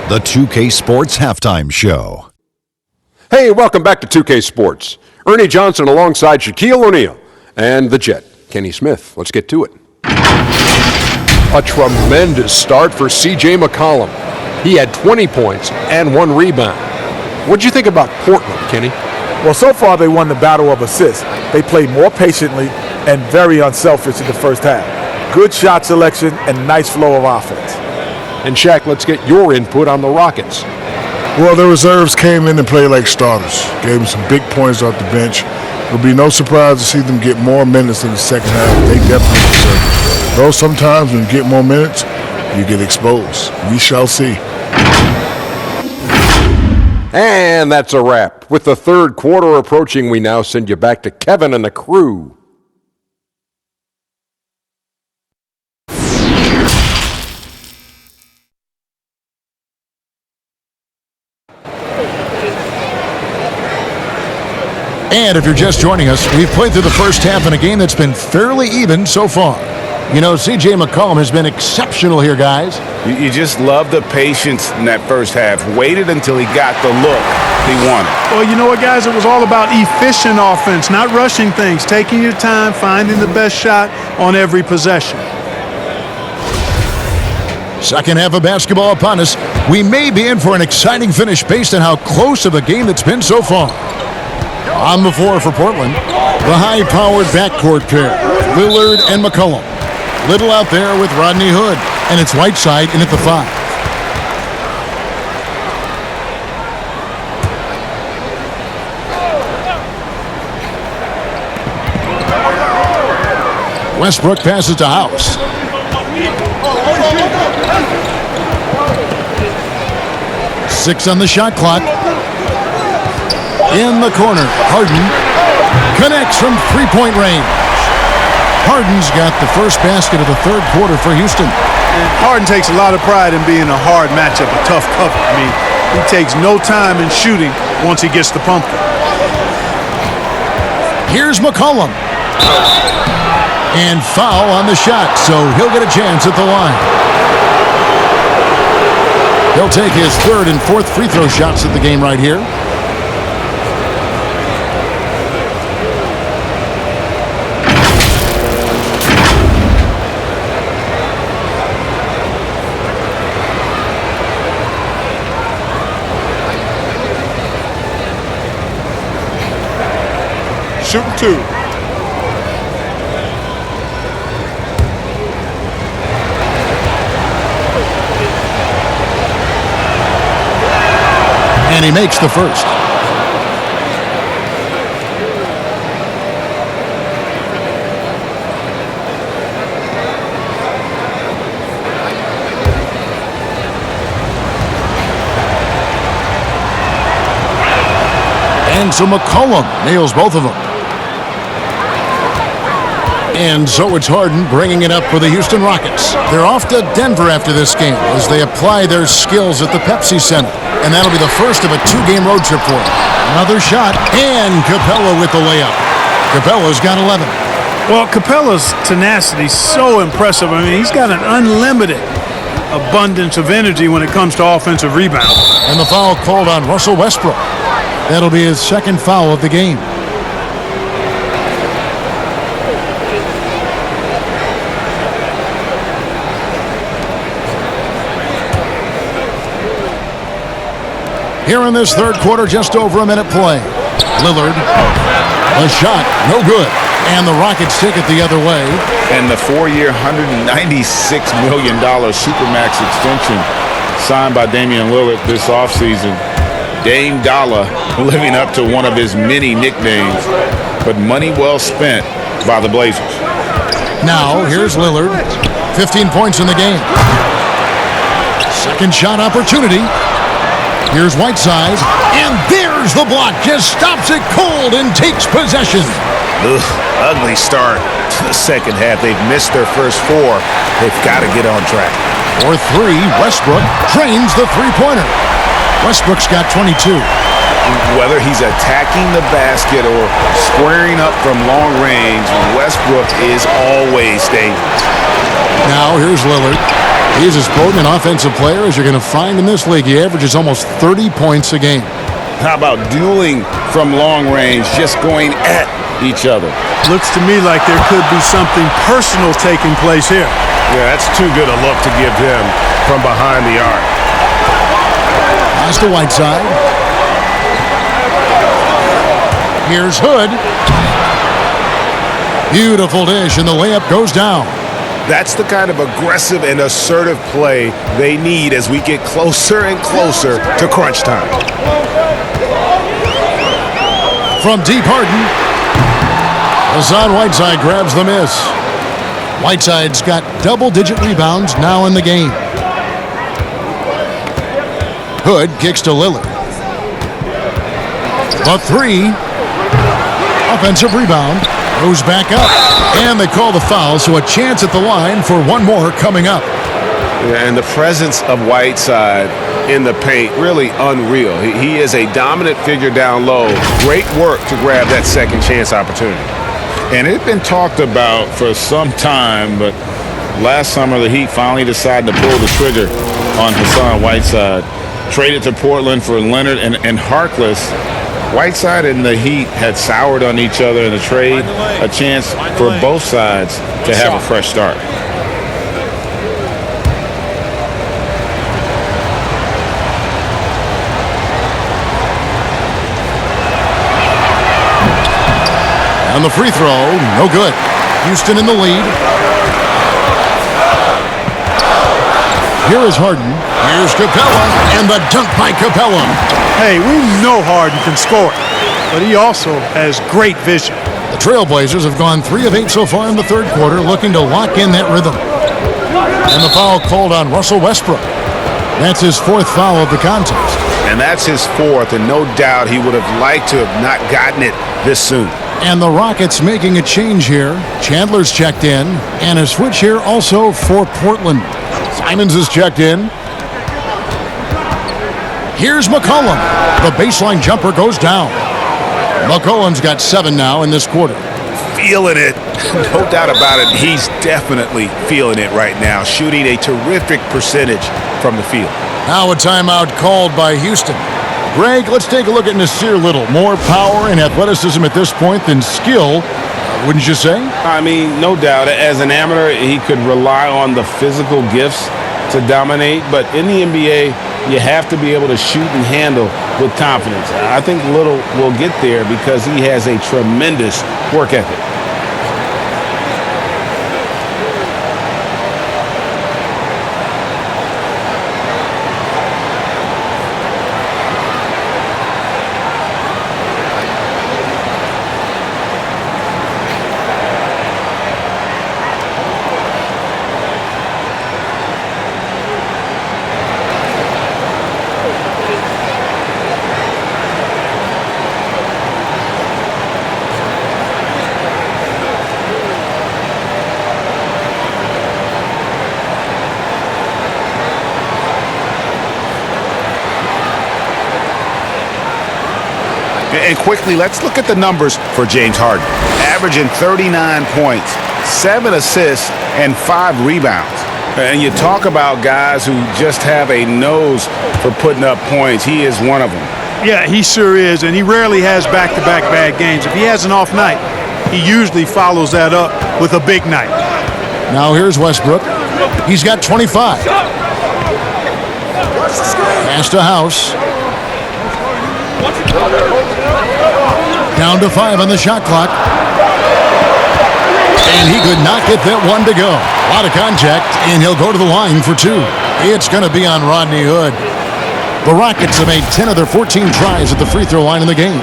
The 2K Sports Halftime Show. Hey, welcome back to 2K Sports. Ernie Johnson alongside Shaquille O'Neal and the Jet, Kenny Smith. Let's get to it. A tremendous start for C.J. McCollum. He had 20 points and 1 rebound. What'd you think about Portland, Kenny? Well, so far they won the battle of assists. They played more patiently and very unselfish in the first half. Good shot selection and nice flow of offense. And Shaq, let's get your input on the Rockets. Well, the reserves came in and played like starters. Gave them some big points off the bench. It'll be no surprise to see them get more minutes in the second half. They definitely deserve it. Though sometimes when you get more minutes, you get exposed. We shall see. And that's a wrap. With the third quarter approaching, we now send you back to Kevin and the crew. And if you're just joining us, we've played through the first half in a game that's been fairly even so far. You know, C.J. McCollum has been exceptional here, guys. You just love the patience in that first half. Waited until he got the look he wanted. Well, you know what, guys? It was all about efficient offense, not rushing things, taking your time, finding the best shot on every possession. Second half of basketball upon us. We may be in for an exciting finish based on how close of a game it's been so far. On the floor for Portland, the high-powered backcourt pair, Lillard and McCollum. Little out there with Rodney Hood, and it's Whiteside in at the 5. Westbrook passes to House. Six on the shot clock. In the corner, Harden connects from three-point range. Harden's got the first basket of the third quarter for Houston. And Harden takes a lot of pride in being a hard matchup, a tough cover. I mean, he takes no time in shooting once he gets the pumpkin. Here's McCollum. And foul on the shot, so he'll get a chance at the line. He'll take his third and fourth free throw shots at the game right here. Shooting 2. And he makes the first. And so McCollum nails both of them. And so it's Harden bringing it up for the Houston Rockets. They're off to Denver after this game as they apply their skills at the Pepsi Center. And that'll be the first of a 2-game road trip for them. Another shot, and Capella with the layup. Capella's got 11. Well, Capella's tenacity is so impressive. I mean, he's got an unlimited abundance of energy when it comes to offensive rebound. And the foul called on Russell Westbrook. That'll be his second foul of the game. Here in this third quarter, just over a minute play. Lillard, a shot, no good. And the Rockets take it the other way. And the 4-year, $196 million Supermax extension signed by Damian Lillard this offseason. Dame Dollar living up to one of his many nicknames, but money well spent by the Blazers. Now, here's Lillard. 15 points in the game. Second shot opportunity. Here's Whiteside, and there's the block. Just stops it cold and takes possession. Ugly start to the second half. They've missed their first 4. They've got to get on track. For 3, Westbrook drains the three-pointer. Westbrook's got 22. Whether he's attacking the basket or squaring up from long range, Westbrook is always dangerous. Now here's Lillard. He's as potent an offensive player as you're going to find in this league. He averages almost 30 points a game. How about dueling from long range, just going at each other? Looks to me like there could be something personal taking place here. Yeah, that's too good a look to give him from behind the arc. Pass to Whiteside. Here's Hood. Beautiful dish, and the layup goes down. That's the kind of aggressive and assertive play they need as we get closer and closer to crunch time. From deep, Harden. Hassan Whiteside grabs the miss. Whiteside's got double-digit rebounds now in the game. Hood kicks to Lillard. The three. Offensive rebound. Goes back up. And they call the foul, so a chance at the line for one more coming up. Yeah, and the presence of Whiteside in the paint, really unreal. He is a dominant figure down low. Great work to grab that second chance opportunity. And it's been talked about for some time, but last summer the Heat finally decided to pull the trigger on Hassan Whiteside. Traded to Portland for Leonard and Harkless. Whiteside and the Heat had soured on each other in the trade, a chance for both sides to have a fresh start. And the free throw, no good. Houston in the lead. Here is Harden. Here's Capella, and the dunk by Capella. Hey, we know Harden can score, but he also has great vision. The Trailblazers have gone 3 of 8 so far in the third quarter, looking to lock in that rhythm. And the foul called on Russell Westbrook. That's his 4th foul of the contest. And that's his 4th, and no doubt he would have liked to have not gotten it this soon. And the Rockets making a change here. Chandler's checked in, and a switch here also for Portland. Simons is checked in. Here's McCollum. The baseline jumper goes down. McCollum's got 7 now in this quarter. Feeling it. No doubt about it. He's definitely feeling it right now. Shooting a terrific percentage from the field. Now a timeout called by Houston. Greg, let's take a look at Nasir Little. More power and athleticism at this point than skill, wouldn't you say? I mean, no doubt. As an amateur, he could rely on the physical gifts to dominate. But in the NBA, you have to be able to shoot and handle with confidence. I think Little will get there because he has a tremendous work ethic. And quickly, let's look at the numbers for James Harden. Averaging 39 points, 7 assists, and 5 rebounds. And you talk about guys who just have a nose for putting up points. He is one of them. Yeah, he sure is, and he rarely has back-to-back bad games. If he has an off night, he usually follows that up with a big night. Now here's Westbrook. He's got 25. Pass to House. Down to 5 on the shot clock. And he could not get that one to go. A lot of contact, and he'll go to the line for 2. It's going to be on Rodney Hood. The Rockets have made 10 of their 14 tries at the free throw line in the game.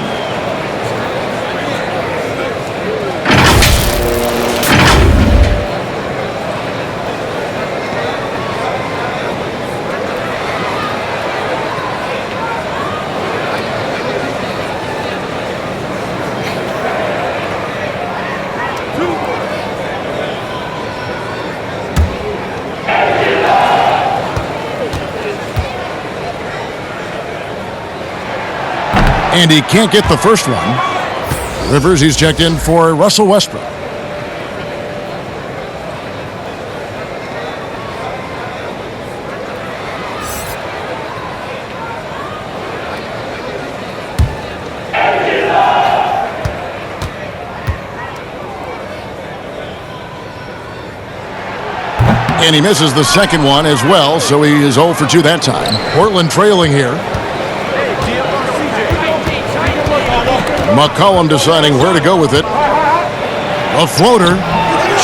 And he can't get the first one. Rivers, he's checked in for Russell Westbrook. And he misses the second one as well, so he is 0 for 2 that time. Portland trailing here. McCollum deciding where to go with it. A floater.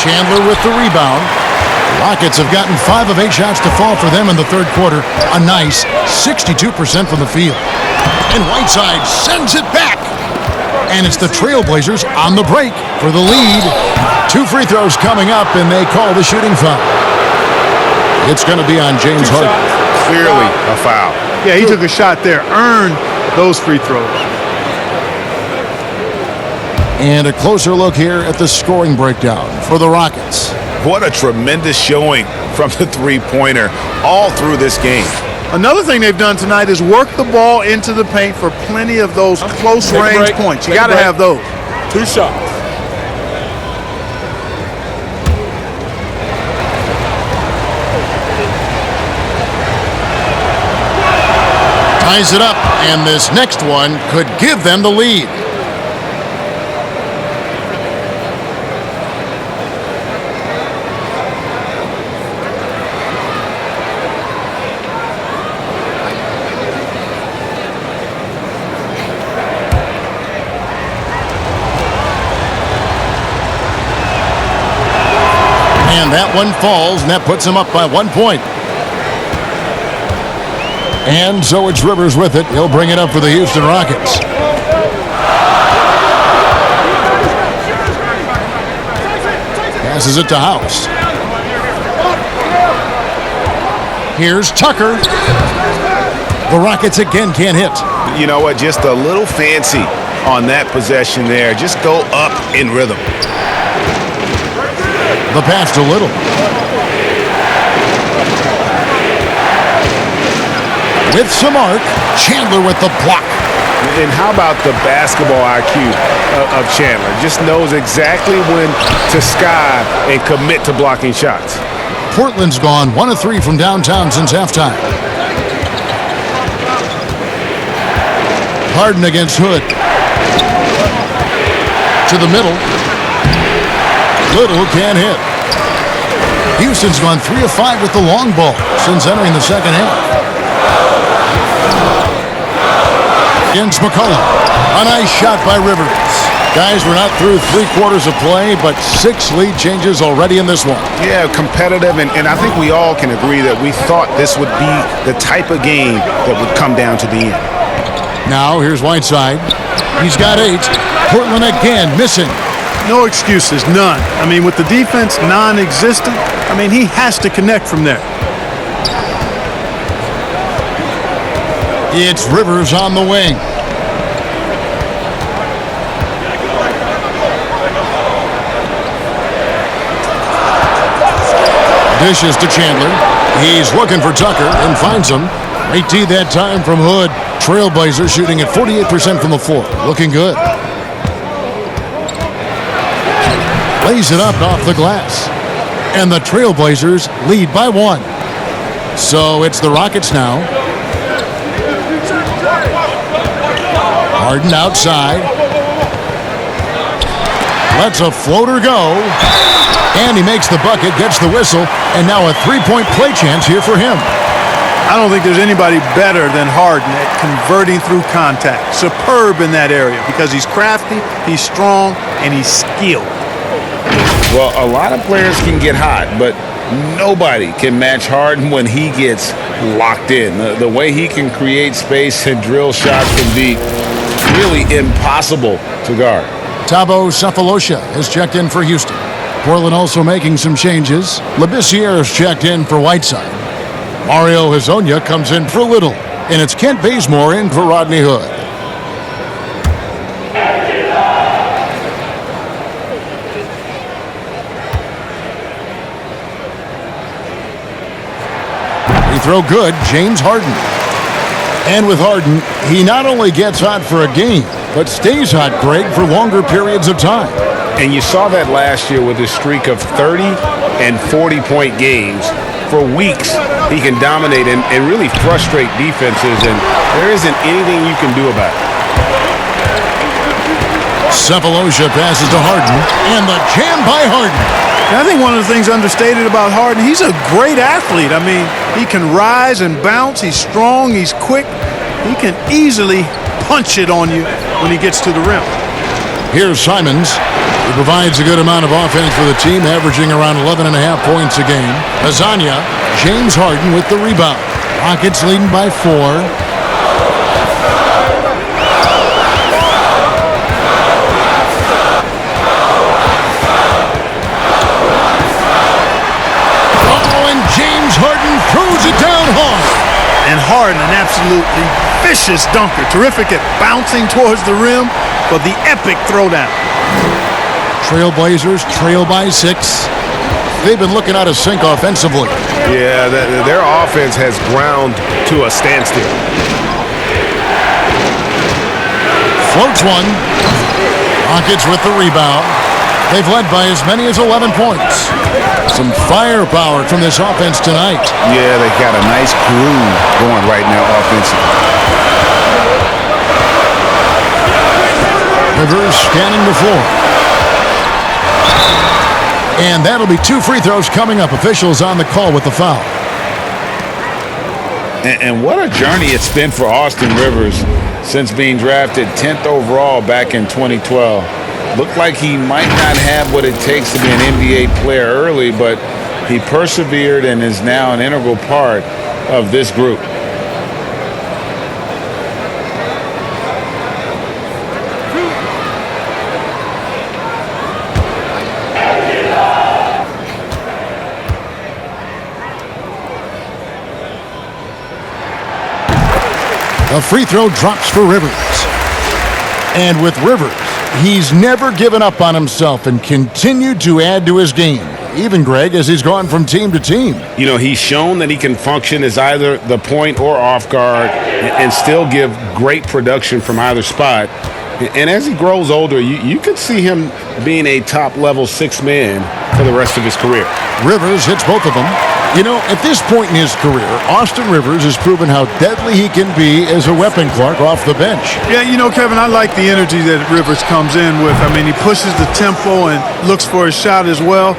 Chandler with the rebound. Rockets have gotten 5 of 8 shots to fall for them in the third quarter. A nice 62% from the field. And Whiteside sends it back. And it's the Trailblazers on the break for the lead. 2 free throws coming up, and they call the shooting foul. It's going to be on James Harden. Clearly a foul. Yeah, he took a shot there, earned those free throws. And a closer look here at the scoring breakdown for the Rockets. What a tremendous showing from the three-pointer all through this game. Another thing they've done tonight is work the ball into the paint for plenty of those close-range points. You got to have those. 2 shots. Ties it up, and this next one could give them the lead. And that one falls, and that puts him up by 1 point. And so it's Rivers with it. He'll bring it up for the Houston Rockets. Passes it to House. Here's Tucker. The Rockets again can't hit. You know what? Just a little fancy on that possession there. Just go up in rhythm. The pass to Little. With some arc, Chandler with the block. And how about the basketball IQ of Chandler? Just knows exactly when to sky and commit to blocking shots. Portland's gone 1 of 3 from downtown since halftime. Harden against Hood. To the middle. Little can't hit. Houston's gone 3 of 5 with the long ball since entering the second half. Against McCollum. A nice shot by Rivers. Guys, we're not through 3 quarters of play, but 6 lead changes already in this one. Yeah, competitive, and I think we all can agree that we thought this would be the type of game that would come down to the end. Now, here's Whiteside. He's got 8. Portland again missing. No excuses, none. I mean, with the defense non-existent, I mean, he has to connect from there. It's Rivers on the wing. Dishes to Chandler. He's looking for Tucker and finds him. Great D that time from Hood. Trailblazers shooting at 48% from the floor. Looking good. Lays it up off the glass. And the Trailblazers lead by 1. So it's the Rockets now. Harden outside. Lets a floater go. And he makes the bucket, gets the whistle, and now a 3-point play chance here for him. I don't think there's anybody better than Harden at converting through contact. Superb in that area because he's crafty, he's strong, and he's skilled. Well, a lot of players can get hot, but nobody can match Harden when he gets locked in. The way he can create space and drill shots can be really impossible to guard. Thabo Sefolosha has checked in for Houston. Portland also making some changes. Labissiere has checked in for Whiteside. Mario Hezonja comes in for Little. And it's Kent Bazemore in for Rodney Hood. Free throw good, James Harden. And with Harden, he not only gets hot for a game, but stays hot, Greg, for longer periods of time. And you saw that last year with his streak of 30 and 40-point games. For weeks, he can dominate and really frustrate defenses, and there isn't anything you can do about it. Sefolosha passes to Harden, and the jam by Harden. And I think one of the things understated about Harden, he's a great athlete. I mean, he can rise and bounce. He's strong. He's quick. He can easily punch it on you when he gets to the rim. Here's Simons. He provides a good amount of offense for the team, averaging around 11.5 points a game. Lasagna, James Harden with the rebound. Rockets leading by 4. And James Harden throws it down hard. And Harden, an absolutely vicious dunker. Terrific at bouncing towards the rim for the epic throwdown. Trailblazers trail by 6. They've been looking out of sync offensively. Yeah, their offense has ground to a standstill. Floats one. Rockets with the rebound. They've led by as many as 11 points. Some firepower from this offense tonight. Yeah, they got a nice groove going right now offensively. Rivers scanning the floor. And that'll be 2 free throws coming up. Officials on the call with the foul. And what a journey it's been for Austin Rivers since being drafted 10th overall back in 2012. Looked like he might not have what it takes to be an NBA player early, but he persevered and is now an integral part of this group. A free throw drops for Rivers. And with Rivers, he's never given up on himself and continued to add to his game. Even, Greg, as he's gone from team to team. You know, he's shown that he can function as either the point or off guard and still give great production from either spot. And as he grows older, you could see him being a top-level 6 man for the rest of his career. Rivers hits both of them. You know, at this point in his career, Austin Rivers has proven how deadly he can be as a weapon, Clark, off the bench. Yeah, you know, Kevin, I like the energy that Rivers comes in with. I mean, he pushes the tempo and looks for a shot as well.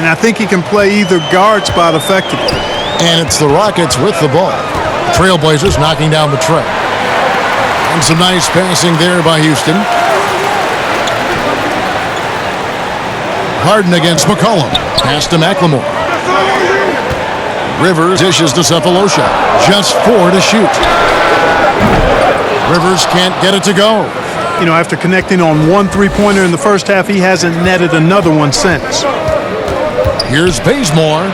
And I think he can play either guard spot effectively. And it's the Rockets with the ball. Trailblazers knocking down the tray. And some nice passing there by Houston. Harden against McCollum. Pass to McLemore. Rivers dishes to Cephalosha. Just 4 to shoot. Rivers can't get it to go. You know, after connecting on 1 3-pointer in the first half, he hasn't netted another one since. Here's Bazemore.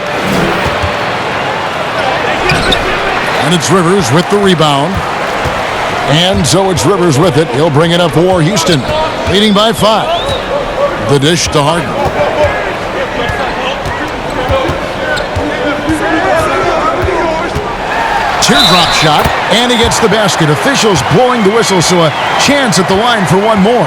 And it's Rivers with the rebound. And so it's Rivers with it. He'll bring it up for Houston. Leading by 5. The dish to Harden. Teardrop shot, and he gets the basket. Officials blowing the whistle, so a chance at the line for one more.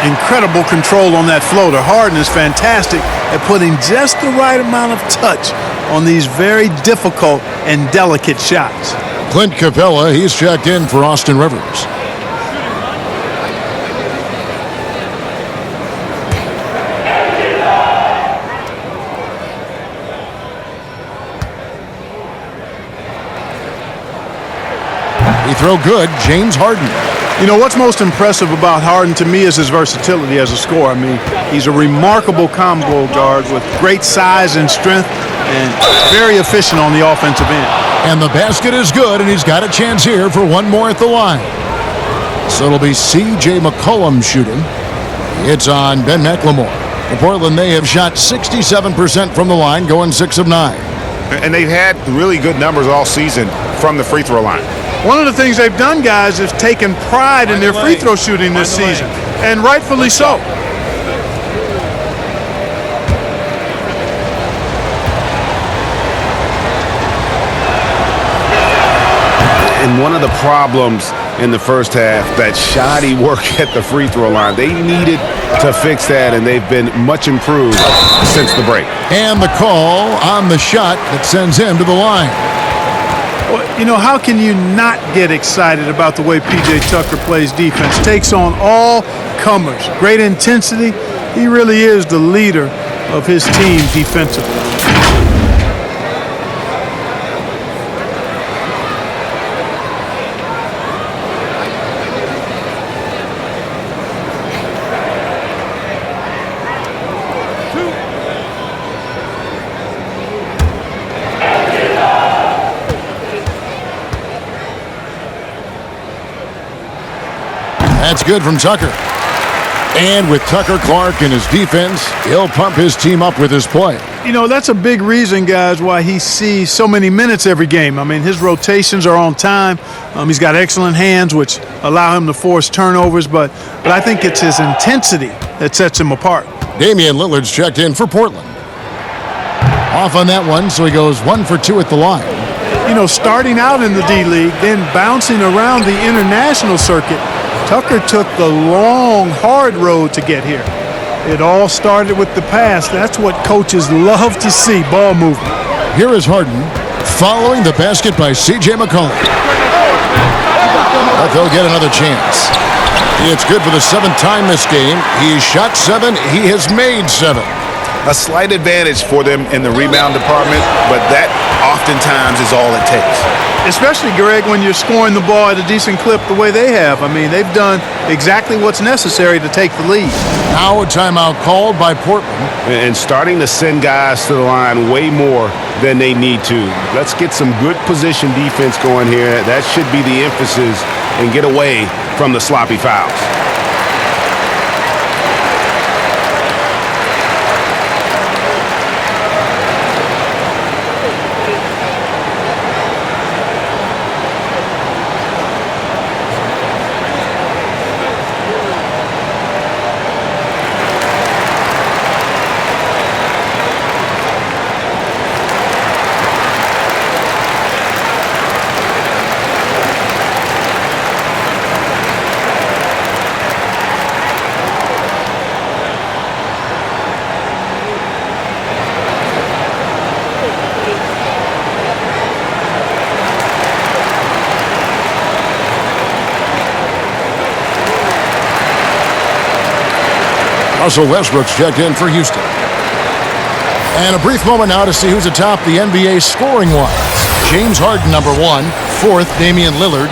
Incredible control on that floater. Harden is fantastic at putting just the right amount of touch on these very difficult and delicate shots. Clint Capella, he's checked in for Austin Rivers. He throw good, James Harden. You know, what's most impressive about Harden to me is his versatility as a scorer. I mean, he's a remarkable combo guard with great size and strength and very efficient on the offensive end. And the basket is good, and he's got a chance here for one more at the line. So it'll be C.J. McCollum shooting. It's on Ben McLemore. In Portland, they have shot 67% from the line, going 6 of 9. And they've had really good numbers all season from the free throw line. One of the things they've done, guys, is taken pride in their free throw shooting this season, and rightfully so. And one of the problems in the first half, that shoddy work at the free throw line. They needed to fix that, and they've been much improved since the break. And the call on the shot that sends him to the line. Well, you know, how can you not get excited about the way P.J. Tucker plays defense? Takes on all comers. Great intensity. He really is the leader of his team defensively. That's good from Tucker. And with Tucker Clark in his defense, he'll pump his team up with his play. You know, that's a big reason, guys, why he sees so many minutes every game. I mean, his rotations are on time. He's got excellent hands, which allow him to force turnovers, but I think it's his intensity that sets him apart. Damian Lillard's checked in for Portland. Off on that one, so he goes 1 for 2 at the line. You know, starting out in the D-League, then bouncing around the international circuit, Tucker took the long, hard road to get here. It all started with the pass. That's what coaches love to see, ball movement. Here is Harden following the basket by C.J. McCollum. But they'll get another chance. It's good for the 7th time this game. He's shot 7. He has made 7. A slight advantage for them in the rebound department, but that oftentimes is all it takes. Especially, Greg, when you're scoring the ball at a decent clip the way they have. I mean, they've done exactly what's necessary to take the lead. Now a timeout called by Portland. And starting to send guys to the line way more than they need to. Let's get some good position defense going here. That should be the emphasis and get away from the sloppy fouls. Russell Westbrook's checked in for Houston. And a brief moment now to see who's atop the NBA scoring-wise. James Harden, number 1. 4th, Damian Lillard.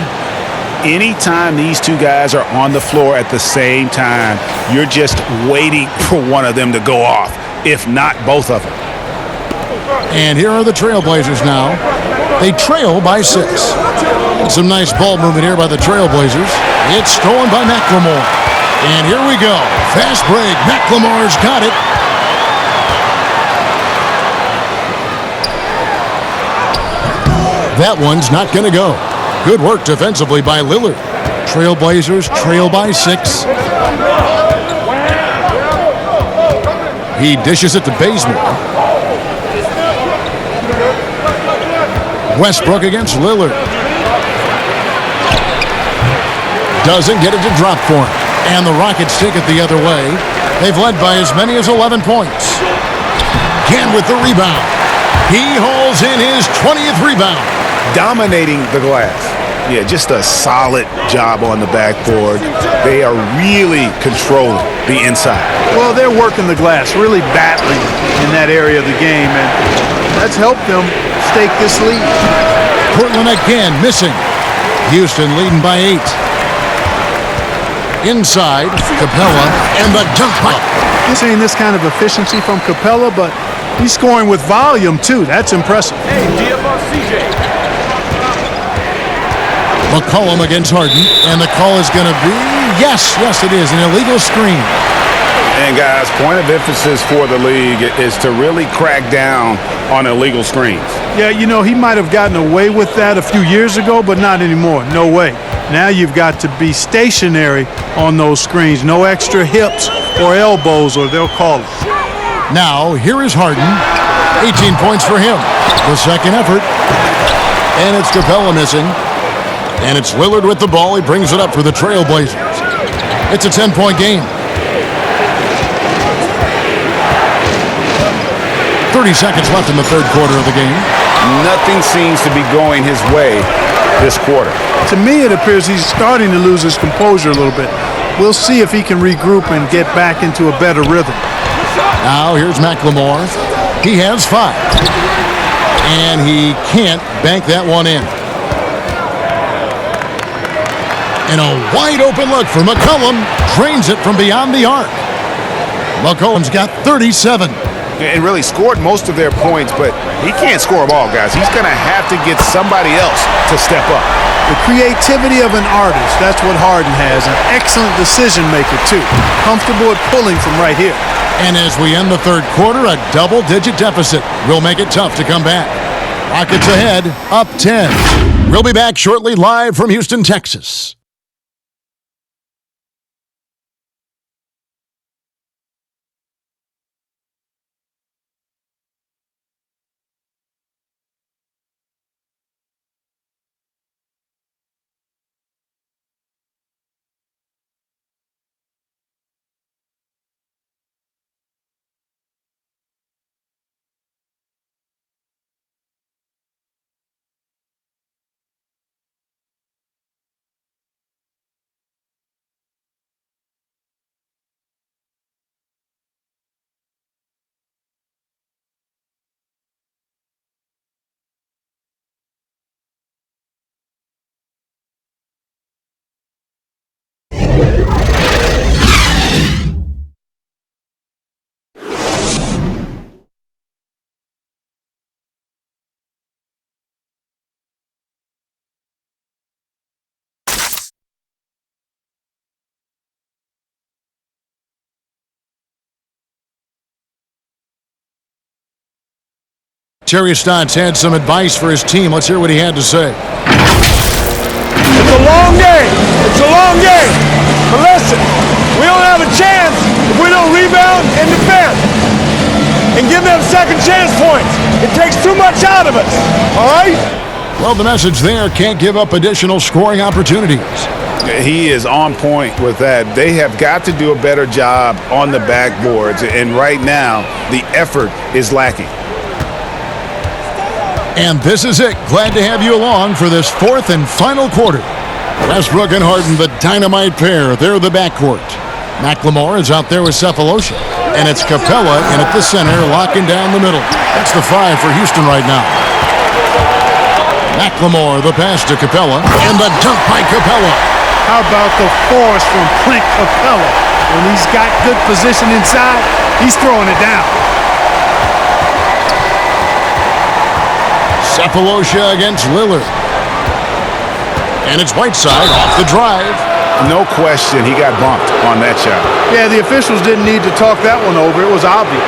Anytime these two guys are on the floor at the same time, you're just waiting for one of them to go off, if not both of them. And here are the Trailblazers now. They trail by 6. Some nice ball movement here by the Trailblazers. It's stolen by McLemore. And here we go. Fast break. McLemore's got it. That one's not going to go. Good work defensively by Lillard. Trailblazers trail by 6. He dishes it to Bazemore. Westbrook against Lillard. Doesn't get it to drop for him. And the Rockets take it the other way. They've led by as many as 11 points. Again with the rebound. He hauls in his 20th rebound. Dominating the glass. Yeah, just a solid job on the backboard. They are really controlling the inside. Well, they're working the glass, really battling in that area of the game, and that's helped them stake this lead. Portland again missing. Houston leading by 8. Inside, Capella, and the dunk up. You're seeing this kind of efficiency from Capella, but he's scoring with volume, too. That's impressive. Hey, DFR CJ. McCollum against Harden, and the call is going to be, yes, it is, an illegal screen. And, guys, point of emphasis for the league is to really crack down on illegal screens. Yeah, you know, he might have gotten away with that a few years ago, but not anymore. No way. Now you've got to be stationary on those screens. No extra hips or elbows, or they'll call it. Now, here is Harden. 18 points for him. The second effort. And it's Capella missing. And it's Lillard with the ball. He brings it up for the Trailblazers. It's a 10-point game. 30 seconds left in the third quarter of the game. Nothing seems to be going his way this quarter. To me, it appears he's starting to lose his composure a little bit. We'll see if he can regroup and get back into a better rhythm. Now here's McLemore. He has 5. And he can't bank that one in. And a wide open look for McCollum. Drains it from beyond the arc. McCollum's got 37. and really scored most of their points, but he can't score them all, guys. He's going to have to get somebody else to step up. The creativity of an artist, that's what Harden has. An excellent decision maker, too. Comfortable at pulling from right here. And as we end the third quarter, a double-digit deficit will make it tough to come back. Rockets ahead, up 10. We'll be back shortly, live from Houston, Texas. Terry Stotts had some advice for his team. Let's hear what he had to say. It's a long game. It's a long game. But listen, we don't have a chance if we don't rebound and defend and give them second chance points. It takes too much out of us. All right? Well, the message there, can't give up additional scoring opportunities. He is on point with that. They have got to do a better job on the backboards, and right now the effort is lacking. And this is it. Glad to have you along for this fourth and final quarter. Westbrook and Harden, the dynamite pair. They're the backcourt. McLemore is out there with Cephalosha. And it's Capella in at the center, locking down the middle. That's the 5 for Houston right now. McLemore, the pass to Capella. And the dunk by Capella. How about the force from Clint Capella? When he's got good position inside, he's throwing it down. Cephalosha against Lillard. And it's Whiteside off the drive. No question, he got bumped on that shot. Yeah, the officials didn't need to talk that one over. It was obvious.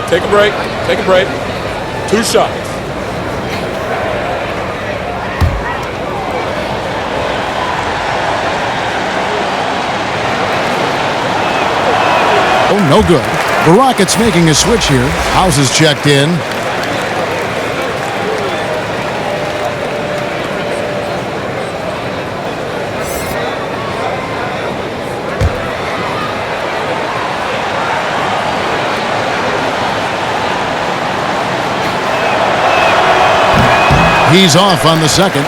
Take a break. Take a break. 2 shots. Oh, no good. The Rockets making a switch here. House is checked in. He's off on the second.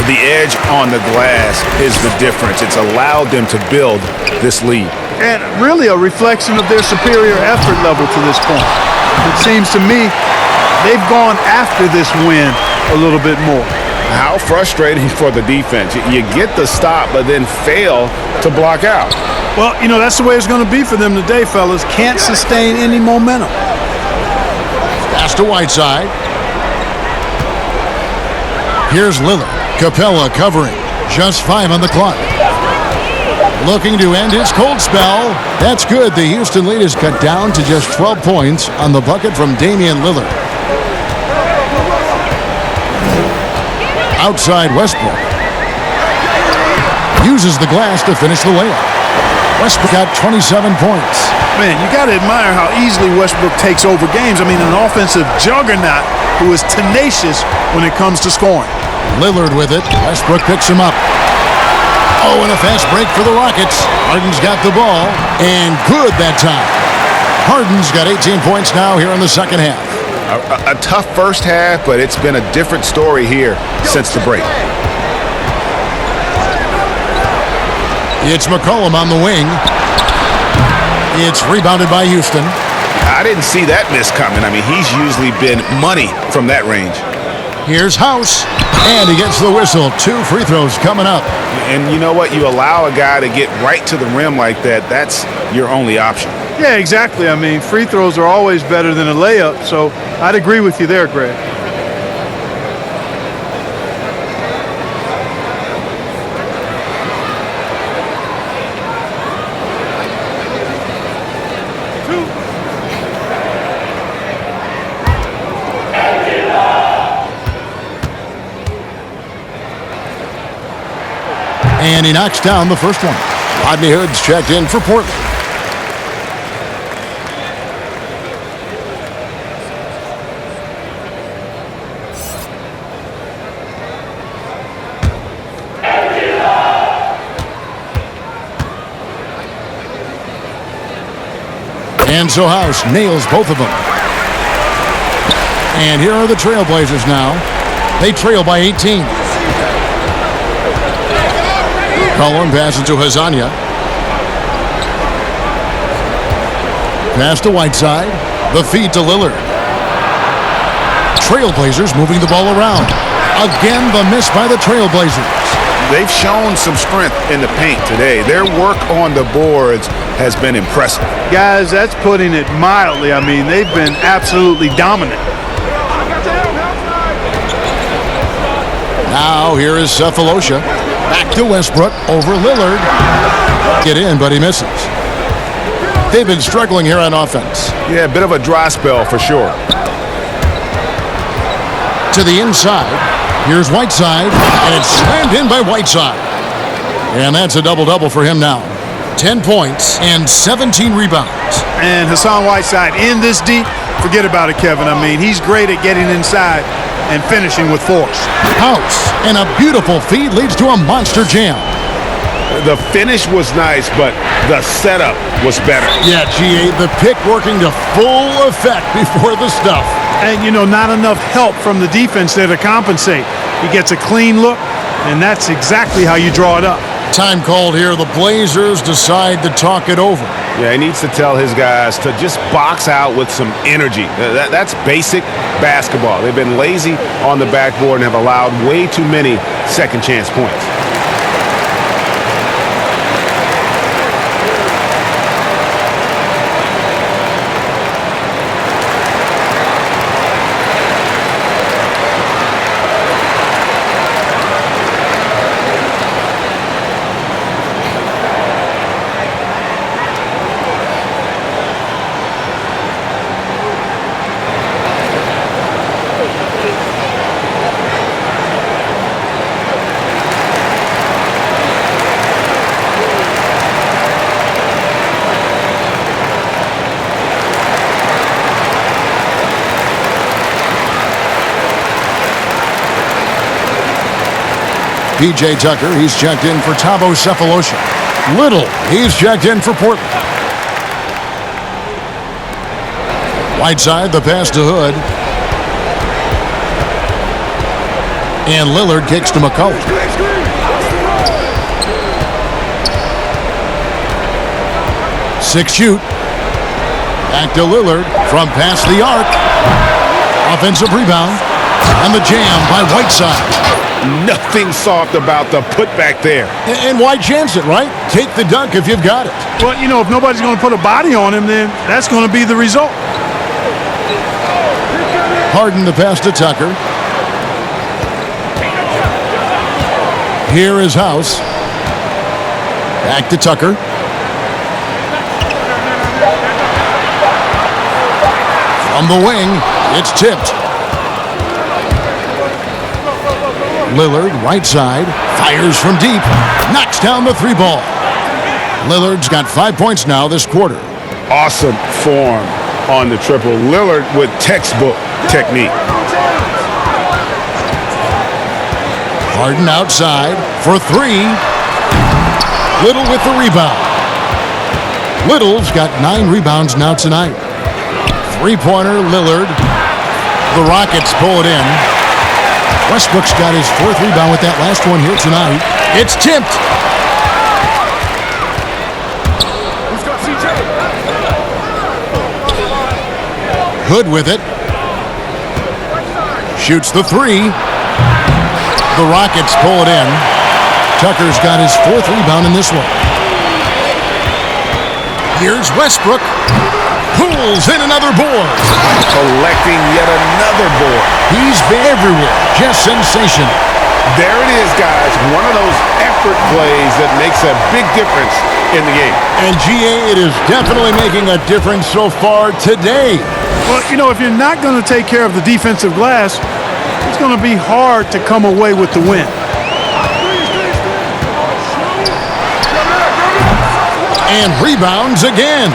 The edge on the glass is the difference. It's allowed them to build this lead. And really a reflection of their superior effort level to this point. It seems to me they've gone after this win a little bit more. How frustrating for the defense. You get the stop, but then fail to block out. Well, you know, that's the way it's going to be for them today, fellas. Can't sustain any momentum. Pass to Whiteside. Here's Lillard. Capella covering. Just 5 on the clock. Looking to end his cold spell. That's good. The Houston lead is cut down to just 12 points on the bucket from Damian Lillard. Outside Westbrook. Uses the glass to finish the layup. Westbrook got 27 points. Man, you got to admire how easily Westbrook takes over games. I mean, an offensive juggernaut who is tenacious when it comes to scoring. Lillard with it. Westbrook picks him up. Oh, and a fast break for the Rockets. Harden's got the ball, and good that time. Harden's got 18 points now here in the second half. A tough first half, but it's been a different story here since the break. It's McCollum on the wing. It's rebounded by Houston. I didn't see that miss coming. I mean, he's usually been money from that range. Here's House, and he gets the whistle. 2 free throws coming up. And you know what? You allow a guy to get right to the rim like that, that's your only option. Yeah, exactly. I mean, free throws are always better than a layup, so I'd agree with you there, Greg. And he knocks down the first one. Rodney Hood's checked in for Portland. And so House nails both of them. And here are the Trailblazers now. They trail by 18. Cullen passes to Hazania. Pass to Whiteside. The feed to Lillard. Trailblazers moving the ball around. Again, the miss by the Trailblazers. They've shown some strength in the paint today. Their work on the boards has been impressive. Guys, that's putting it mildly. I mean, they've been absolutely dominant. Now here is Cephalosha. Back to Westbrook over Lillard. Get in, but he misses. They've been struggling here on offense. Yeah, a bit of a dry spell for sure. To the inside. Here's Whiteside, and it's slammed in by Whiteside. And that's a double-double for him now. 10 points and 17 rebounds. And Hassan Whiteside in this deep, forget about it, Kevin. I mean, he's great at getting inside and finishing with force. House, and a beautiful feed leads to a monster jam. The finish was nice, but the setup was better. Yeah, GA, the pick working to full effect before the stuff. And, you know, not enough help from the defense there to compensate. He gets a clean look, and that's exactly how you draw it up. Time called here. The Blazers decide to talk it over. Yeah, he needs to tell his guys to just box out with some energy. That's basic basketball. They've been lazy on the backboard and have allowed way too many second chance points. P.J. Tucker, he's checked in for Thabo Cephalosha. Little, he's checked in for Portland. Whiteside, the pass to Hood. And Lillard kicks to McCollum. Six shoot. Back to Lillard from past the arc. Offensive rebound. And the jam by Whiteside. Nothing soft about the putback there. And why chance it, right? Take the dunk if you've got it. Well, you know, if nobody's going to put a body on him, then that's going to be the result. Harden the pass to Tucker. Here is House. Back to Tucker. From the wing, it's tipped. Lillard, right side, fires from deep, knocks down the three ball. Lillard's got 5 points now this quarter. Awesome form on the triple. Lillard with textbook technique. Harden outside for three. Little with the rebound. Little's got 9 rebounds now tonight. Three-pointer, Lillard The Rockets pull it in. Westbrook's got his 4th rebound with that last one here tonight. It's tipped. Hood with it. Shoots the 3. The Rockets pull it in. Tucker's got his 4th rebound in this one. Here's Westbrook. Pulls in another board. Collecting yet another board. He's been everywhere. Just sensational. There it is, guys. One of those effort plays that makes a big difference in the game. And GA, it is definitely making a difference so far today. Well, you know, if you're not going to take care of the defensive glass, it's going to be hard to come away with the win. And rebounds again.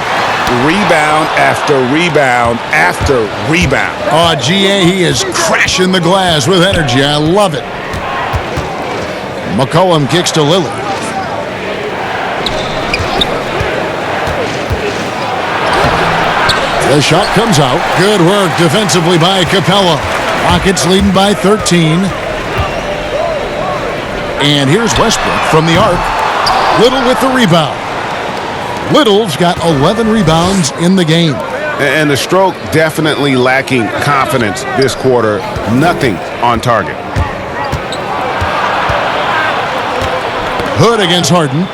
Rebound after rebound after rebound. Oh, GA, he is crashing the glass with energy. I love it. McCollum kicks to Lillard. The shot comes out. Good work defensively by Capella. Rockets leading by 13. And here's Westbrook from the arc. Little with the rebound. Little's got 11 rebounds in the game. And the stroke definitely lacking confidence this quarter. Nothing on target. Hood against Harden.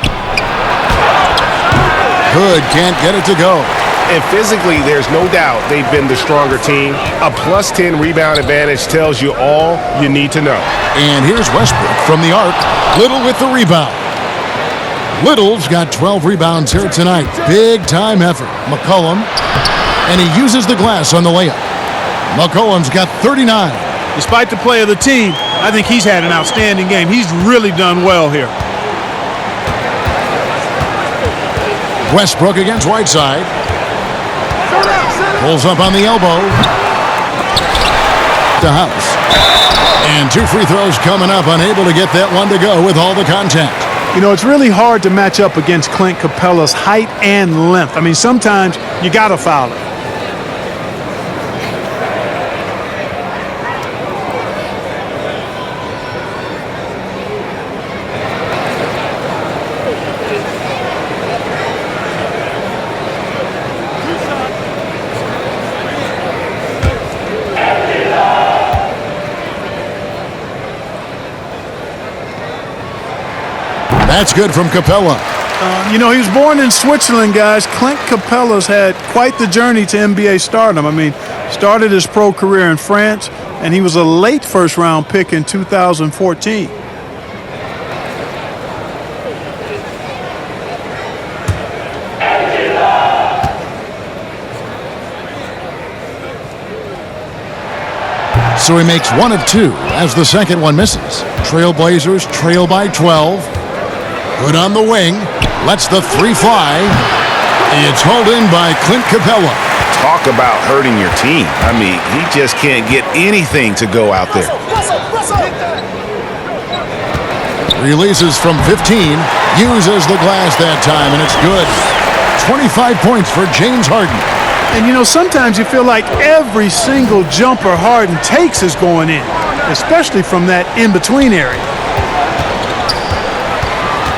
Hood can't get it to go. And physically, there's no doubt they've been the stronger team. A plus 10 rebound advantage tells you all you need to know. And here's Westbrook from the arc. Little with the rebound. Little's got 12 rebounds here tonight. Big time effort. McCollum. And he uses the glass on the layup. McCollum's got 39. Despite the play of the team, I think he's had an outstanding game. He's really done well here. Westbrook against Whiteside. Pulls up on the elbow. To House. And 2 free throws coming up. Unable to get that one to go with all the contact. You know, it's really hard to match up against Clint Capella's height and length. I mean, sometimes you got to foul it. That's good from Capella. You know, he was born in Switzerland, guys. Clint Capella's had quite the journey to NBA stardom. I mean, started his pro career in France, and he was a late first-round pick in 2014. So he makes 1 of 2 as the second one misses. Trailblazers trail by 12. Good on the wing. Lets the 3 fly. It's hauled in by Clint Capella. Talk about hurting your team. I mean, he just can't get anything to go out there. Releases from 15. Uses the glass that time, and it's good. 25 points for James Harden. And, you know, sometimes you feel like every single jumper Harden takes is going in, especially from that in-between area.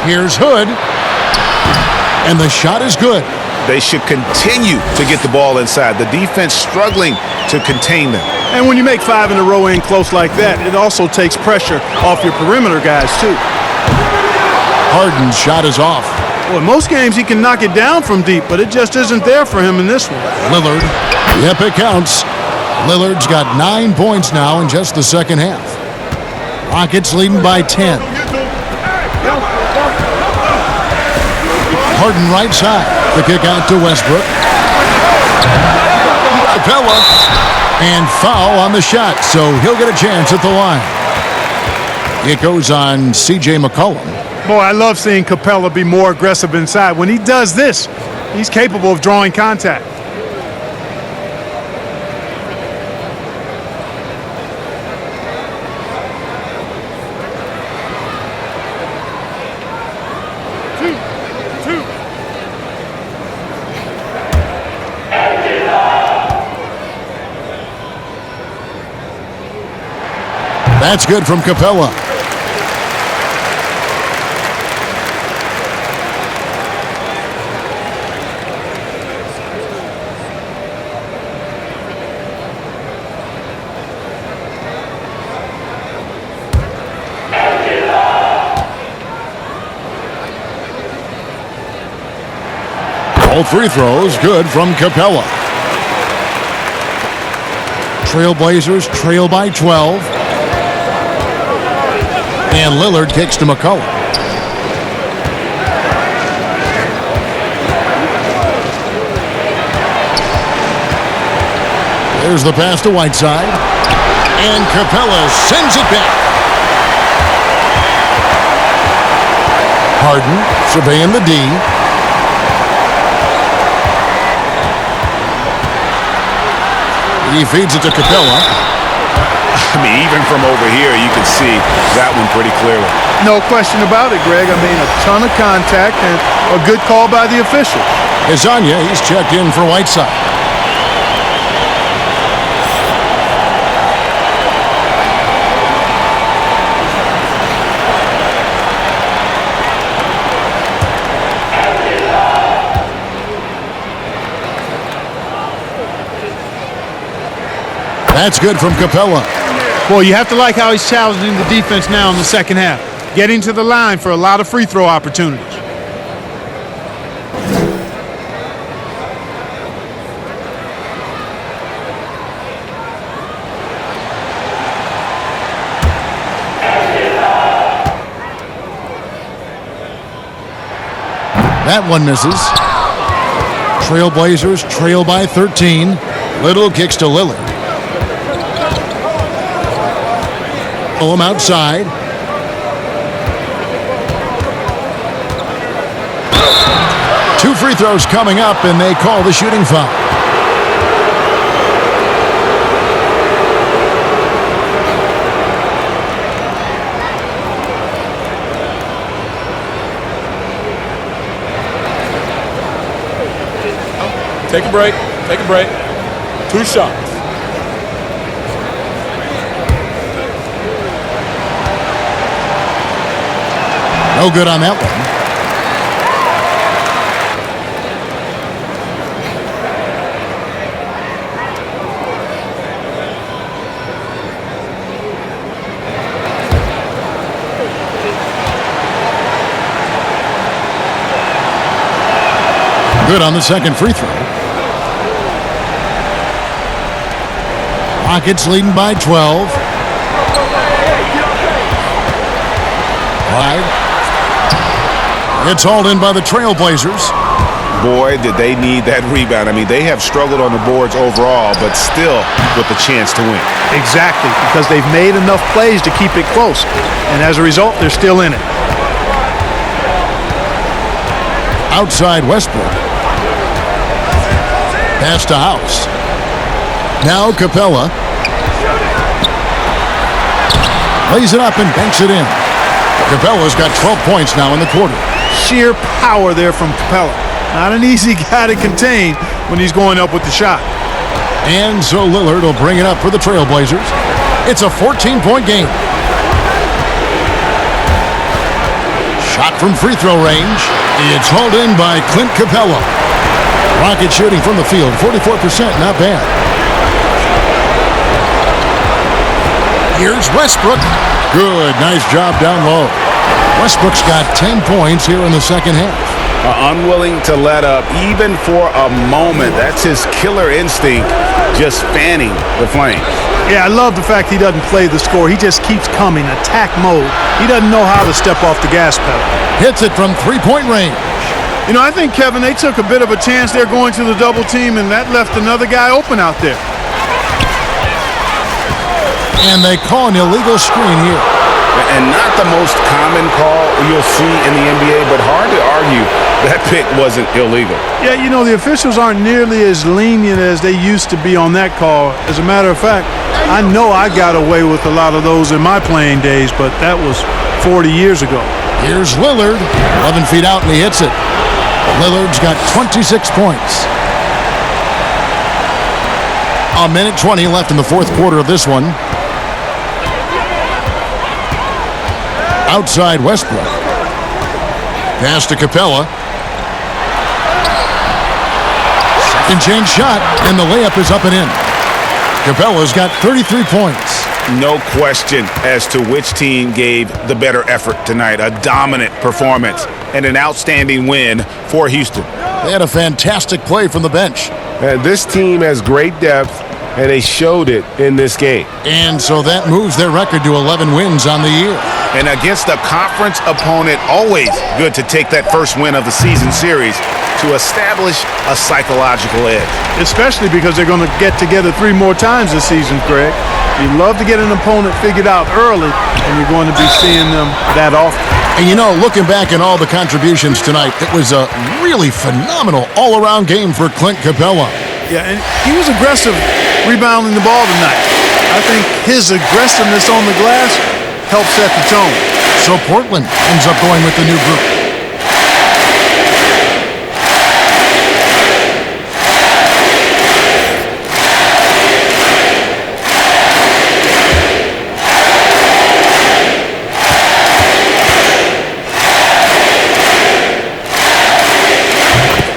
Here's Hood. And the shot is good. They should continue to get the ball inside. The defense struggling to contain them. And when you make 5 in a row in close like that, it also takes pressure off your perimeter guys, too. Harden's shot is off. Well, in most games, he can knock it down from deep, but it just isn't there for him in this one. Lillard. Yep, it counts. Lillard's got 9 points now in just the second half. Rockets leading by 10. Harden right side. The kick out to Westbrook. Capella. And foul on the shot, so he'll get a chance at the line. It goes on C.J. McCollum. Boy, I love seeing Capella be more aggressive inside. When he does this, he's capable of drawing contact. That's good from Capella. All free throws good from Capella. Trailblazers trail by 12. And Lillard kicks to McCullough. There's the pass to Whiteside. And Capella sends it back. Harden surveying the D. He feeds it to Capella. I mean, even from over here, you can see that one pretty clearly. No question about it, Greg. I mean, a ton of contact and a good call by the official. Hezonja, he's checked in for Whiteside. That's good from Capella. Well, you have to like how he's challenging the defense now in the second half. Getting to the line for a lot of free throw opportunities. That one misses. Trailblazers trail by 13. Little kicks to Lillard. Him outside. Two free throws coming up, and they call the shooting foul. Take a break. Take a break. 2 shots. No good on that one. Good on the second free throw. Rockets leading by 12. Right. It's hauled in by the Trailblazers. Boy, did they need that rebound. I mean, they have struggled on the boards overall, but still with a chance to win. Exactly, because they've made enough plays to keep it close. And as a result, they're still in it. Outside Westbrook. Pass to House. Now Capella. Lays it up and banks it in. Capella's got 12 points now in the quarter. Sheer power there from Capella. Not an easy guy to contain when he's going up with the shot. And so Lillard will bring it up for the Trailblazers. It's a 14-point game. Shot from free throw range. It's hauled in by Clint Capella. Rocket shooting from the field, 44%, not bad. Here's Westbrook. Good, nice job down low. Westbrook's got 10 points here in the second half. Unwilling to let up even for a moment. That's his killer instinct, just fanning the flames. Yeah, I love the fact he doesn't play the score. He just keeps coming, attack mode. He doesn't know how to step off the gas pedal. Hits it from three-point range. You know, I think, Kevin, they took a bit of a chance there going to the double team, and that left another guy open out there. And they call an illegal screen here. And not the most common call you'll see in the NBA, but hard to argue that pick wasn't illegal. Yeah, you know, the officials aren't nearly as lenient as they used to be on that call. As a matter of fact, I know I got away with a lot of those in my playing days, but that was 40 years ago. Here's Lillard, 11 feet out, and he hits it. Lillard's got 26 points. A minute 20 left in the fourth quarter of this one. outside Westbrook. Pass to Capella. Second chance shot, and the layup is up and in. Capella's got 33 points. No question as to which team gave the better effort tonight. A dominant performance and an outstanding win for Houston. They had a fantastic play from the bench. And this team has great depth, and they showed it in this game. And so that moves their record to 11 wins on the year. And against a conference opponent, always good to take that first win of the season series to establish a psychological edge. Especially because they're going to get together 3 more times this season, Greg. You love to get an opponent figured out early, and you're going to be seeing them that often. And you know, looking back at all the contributions tonight, it was a really phenomenal all-around game for Clint Capella. Yeah, and he was aggressive rebounding the ball tonight. I think his aggressiveness on the glass helped set the tone. So Portland ends up going with the new group.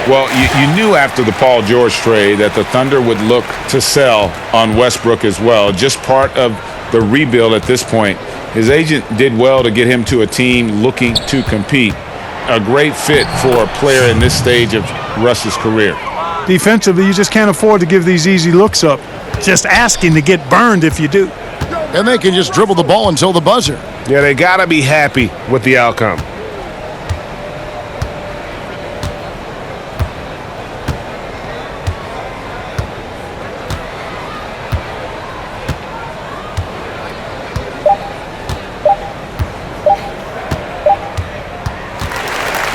Well, you knew after the Paul George trade that the Thunder would look to sell on Westbrook as well. Just part of the rebuild at this point. His agent did well to get him to a team looking to compete. A great fit for a player in this stage of Russ's career. Defensively, you just can't afford to give these easy looks up. Just asking to get burned if you do. And they can just dribble the ball until the buzzer. Yeah, they got to be happy with the outcome.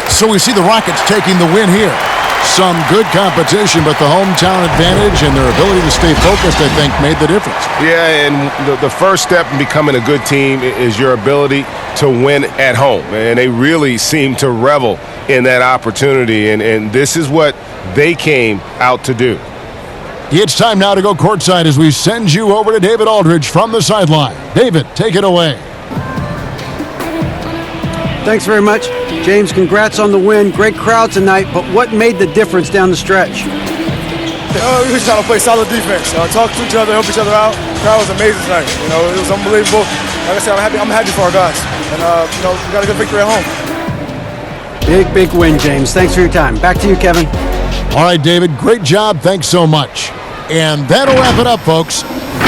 So we see the Rockets taking the win here. Some good competition, but the hometown advantage and their ability to stay focused, I think, made the difference. Yeah, and the first step in becoming a good team is your ability to win at home. And they really seem to revel in that opportunity, and this is what they came out to do. It's time now to go courtside as we send you over to David Aldridge from the sideline. David, take it away. Thanks very much. James, congrats on the win. Great crowd tonight, but what made the difference down the stretch? We were trying to play solid defense. Talk to each other, help each other out. The crowd was amazing tonight. It was unbelievable. Like I said, I'm happy for our guys. And, we got a good victory at home. Big win, James. Thanks for your time. Back to you, Kevin. All right, David, great job. Thanks so much. And that'll wrap it up, folks.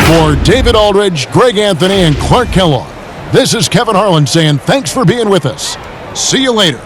For David Aldridge, Greg Anthony, and Clark Kellogg, this is Kevin Harlan saying thanks for being with us. See you later.